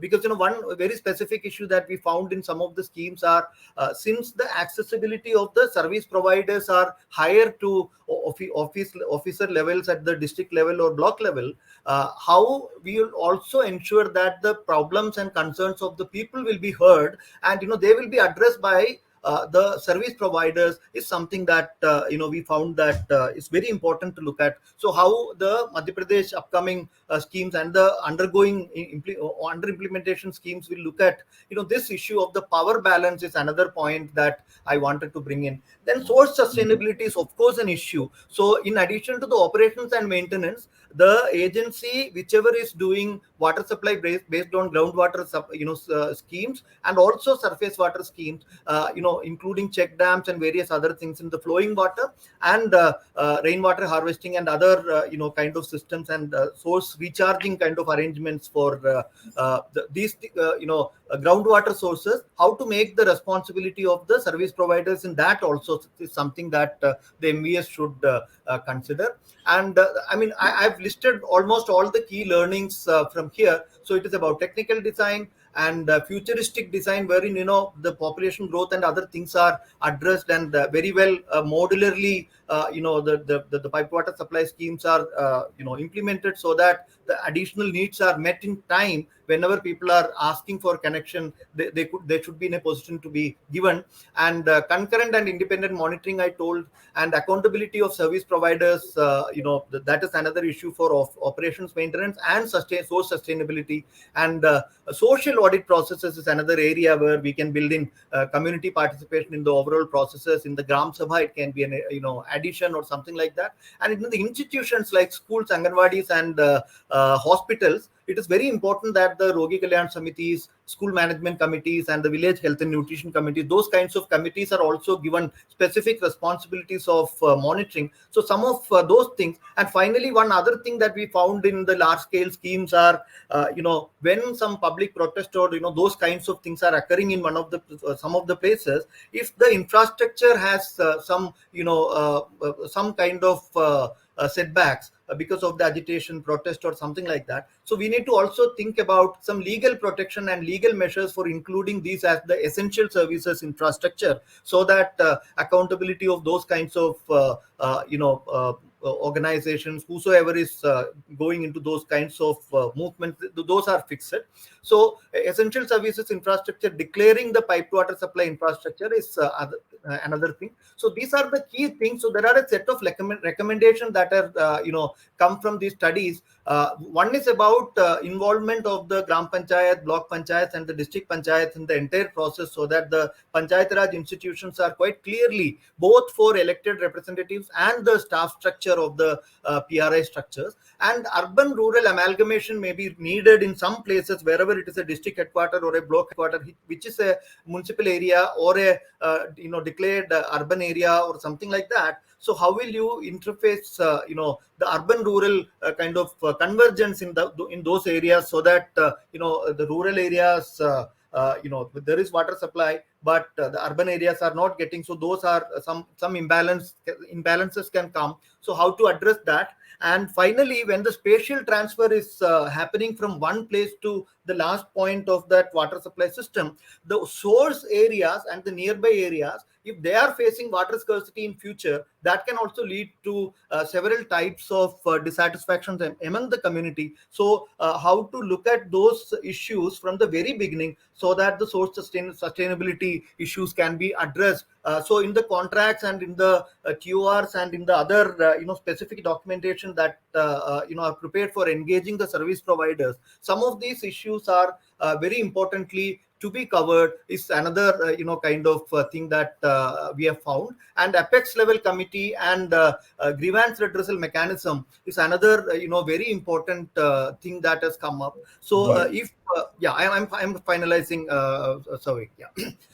because one very specific issue that we found in some of the schemes are since the accessibility of the service providers are higher to officer levels at the district level or block level, how we will also ensure that the problems and concerns of the people will be heard, and they will be addressed by the service providers is something that we found that is very important to look at. So how the Madhya Pradesh upcoming schemes and the undergoing under implementation schemes will look at this issue of the power balance is another point that I wanted to bring in. Then source sustainability is of course an issue. So in addition to the operations and maintenance, the agency whichever is doing water supply based on groundwater schemes and also surface water schemes, including check dams and various other things in the flowing water and rainwater harvesting and other kind of systems and source recharging kind of arrangements for these groundwater sources, how to make the responsibility of the service providers in that also is something that the MVS should consider. And I've listed almost all the key learnings from here. So it is about technical design and futuristic design, wherein the population growth and other things are addressed and very well modularly the pipe water supply schemes are implemented, so that the additional needs are met in time. Whenever people are asking for connection, they should be in a position to be given. And concurrent and independent monitoring, I told, and accountability of service providers, that is another issue for operations maintenance and source sustainability. And social audit processes is another area where we can build in community participation in the overall processes. In the Gram Sabha, it can be an addition or something like that. And in the institutions like schools, Anganwadis, and hospitals, it is very important that the Rogi Kalyan Samitis, school management committees, and the village health and nutrition committees, those kinds of committees are also given specific responsibilities of monitoring. So some of those things. And finally, one other thing that we found in the large scale schemes are, when some public protest or those kinds of things are occurring in some of the places, if the infrastructure has some kind of setbacks because of the agitation, protest, or something like that. So we need to also think about some legal protection and legal measures for including these as the essential services infrastructure, so that accountability of those kinds of organizations, whosoever is going into those kinds of movements, those are fixed. So essential services infrastructure, declaring the pipe water supply infrastructure is another thing. So these are the key things. So there are a set of recommendations that are come from these studies. One is about involvement of the Gram Panchayat, Block Panchayats, and the District Panchayats in the entire process, so that the Panchayat Raj institutions are quite clearly both for elected representatives and the staff structure of the PRI structures. And urban-rural amalgamation may be needed in some places wherever it is a district headquarter or a block headquarter, which is a municipal area or a declared urban area or something like that. So how will you interface the urban-rural kind of convergence in those areas, so that the rural areas there is water supply, but the urban areas are not getting. So those are some imbalances can come. So how to address that? And finally, when the spatial transfer is happening from one place to the last point of that water supply system, the source areas and the nearby areas, if they are facing water scarcity in future, that can also lead to several types of dissatisfactions among the community. So how to look at those issues from the very beginning, so that the source sustainability issues can be addressed. So in the contracts and in the TORs and in the other specific documentation that are prepared for engaging the service providers, some of these issues are very importantly to be covered, is another kind of thing that we have found. And apex level committee and grievance redressal mechanism is another very important thing that has come up. So Right. I'm finalizing survey. Yeah.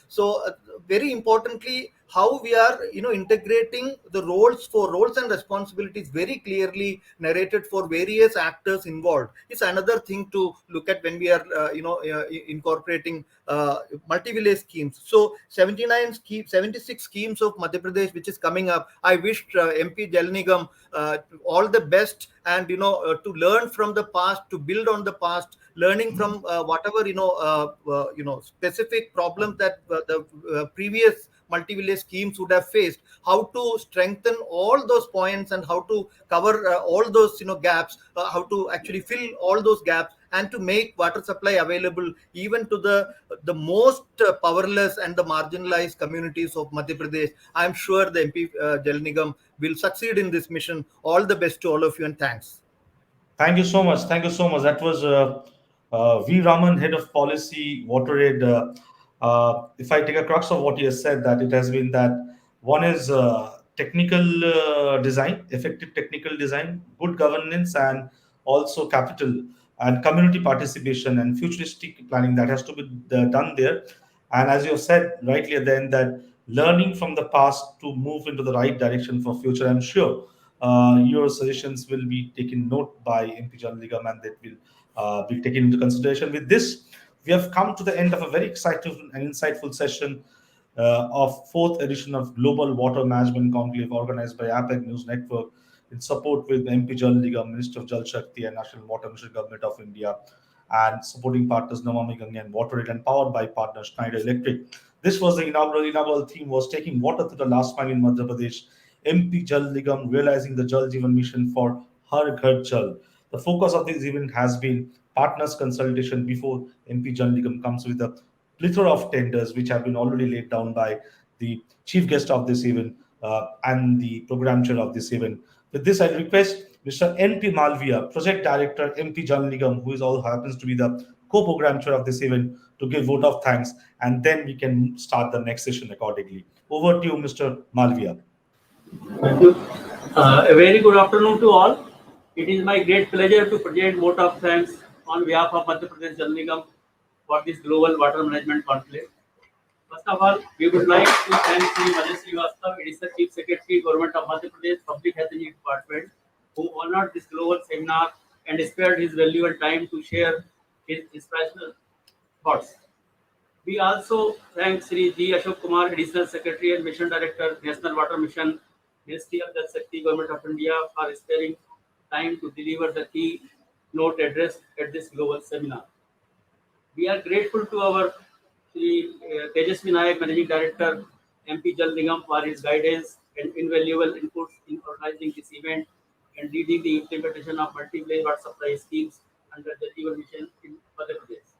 So very importantly, how we are integrating the roles and responsibilities very clearly narrated for various actors involved is another thing to look at when we are incorporating multi-village schemes. So 76 schemes of Madhya Pradesh which is coming up. I wish MP Jal Nigam all the best, and to learn from the past, to build on the past, learning from whatever specific problems that the previous multi-village schemes would have faced, how to strengthen all those points and how to cover all those gaps, how to actually fill all those gaps, and to make water supply available even to the most powerless and the marginalized communities of Madhya Pradesh. I am sure the MP Jal Nigam will succeed in this mission. All the best to all of you, and thanks. Thank you so much. Thank you so much. That was V. Raman, Head of Policy, WaterAid. If I take a crux of what he has said, that it has been that one is technical design, effective technical design, good governance, and also capital and community participation and futuristic planning that has to be done there. And as you have said rightly at the end, that learning from the past to move into the right direction for future. I'm sure your suggestions will be taken note by MP Jal Nigam, and that will be taken into consideration. With this, we have come to the end of a very exciting and insightful session of fourth edition of Global Water Management Conclave organized by APEC News Network in support with MP Jal Nigam, Minister of Jal Shakti and National Water Mission Government of India, and supporting partners Namami Gange and WaterAid, and powered by partner Schneider Electric. This was the inaugural theme was taking water to the last mile in Madhya Pradesh. MP Jal Nigam realizing the Jal Jeevan mission for Har Ghar Jal. The focus of this event has been partners consultation before MP Jal Nigam comes with a plethora of tenders which have been already laid down by the chief guest of this event and the program chair of this event. With this, I request Mr. N.P. Malvia, Project Director, MP Jal Nigam, who is all happens to be the co-program chair of this event, to give vote of thanks, and then we can start the next session accordingly. Over to you, Mr. Malvia. Thank you. A very good afternoon to all. It is my great pleasure to present vote of thanks on behalf of Madhya Pradesh Jal Nigam for this global water management conclave. First of all, we would like to thank Sri Shirvastava, Additional Chief Secretary, Government of Madhya Pradesh Public Health Engineering Department, who honored this global seminar and spared his valuable time to share his inspirational thoughts. We also thank Sri G. Ashok Kumar, Additional Secretary and Mission Director, National Water Mission, Ministry of Jal Shakti, Government of India, for sparing time to deliver the keynote address at this global seminar. We are grateful to our Sri Tejaswi Naik, Managing Director, MP Jal Nigam, for his guidance and invaluable inputs in organizing this event and leading the implementation of multi-phase water supply schemes under the Jal Jeevan mission in Madhya Pradesh.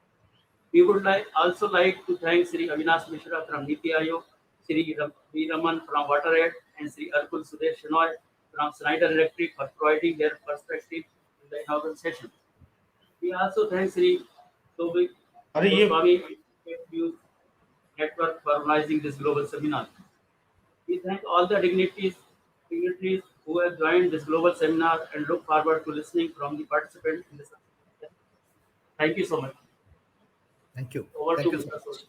We would also like to thank Sri Avinash Mishra from NITI Aayog, Sri Raman from WaterAid, and Sri Arkul Sudesh Shenoy from Schneider Electric for providing their perspective in the inaugural session. We also thank Sri Swami News Network for organizing this global seminar. We thank all the dignitaries who have joined this global seminar and look forward to listening from the participants in this. Thank you so much. Thank you. Over Thank to you. Mr. Sood.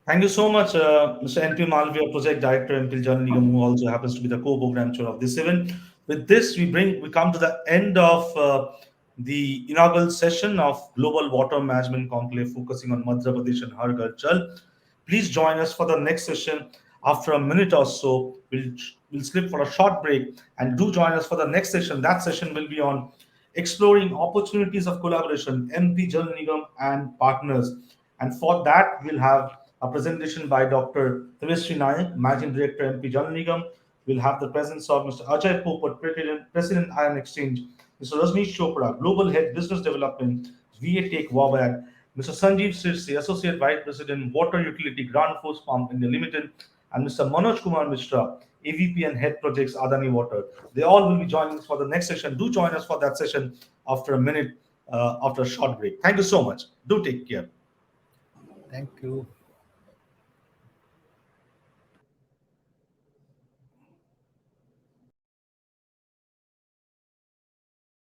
Thank you so much, Mr. N.P. Malvia, Project Director, MP Jal Nigam, who also happens to be the co-program chair of this event. With this, we come to the end of the inaugural session of Global Water Management Conclave, focusing on Madhya Pradesh and HarGharJal. Please join us for the next session. After a minute or so, we'll slip for a short break, and do join us for the next session. That session will be on exploring opportunities of collaboration, MP Jal Nigam and partners. And for that, we'll have a presentation by Dr. Tejaswi Naik, Managing Director, MP Jal Nigam. We'll have the presence of Mr. Ajay Popat, President Iron Exchange, Mr. Rajneesh Chopra, Global Head Business Development, VA Take WaterAid, Mr. Sanjeev Sirsi, Associate Vice President, Water Utility Grand Force Pump India Limited, and Mr. Manoj Kumar Mishra, AVP and Head Projects Adani Water. They all will be joining us for the next session. Do join us for that session after a minute, after a short break. Thank you so much. Do take care. Thank you.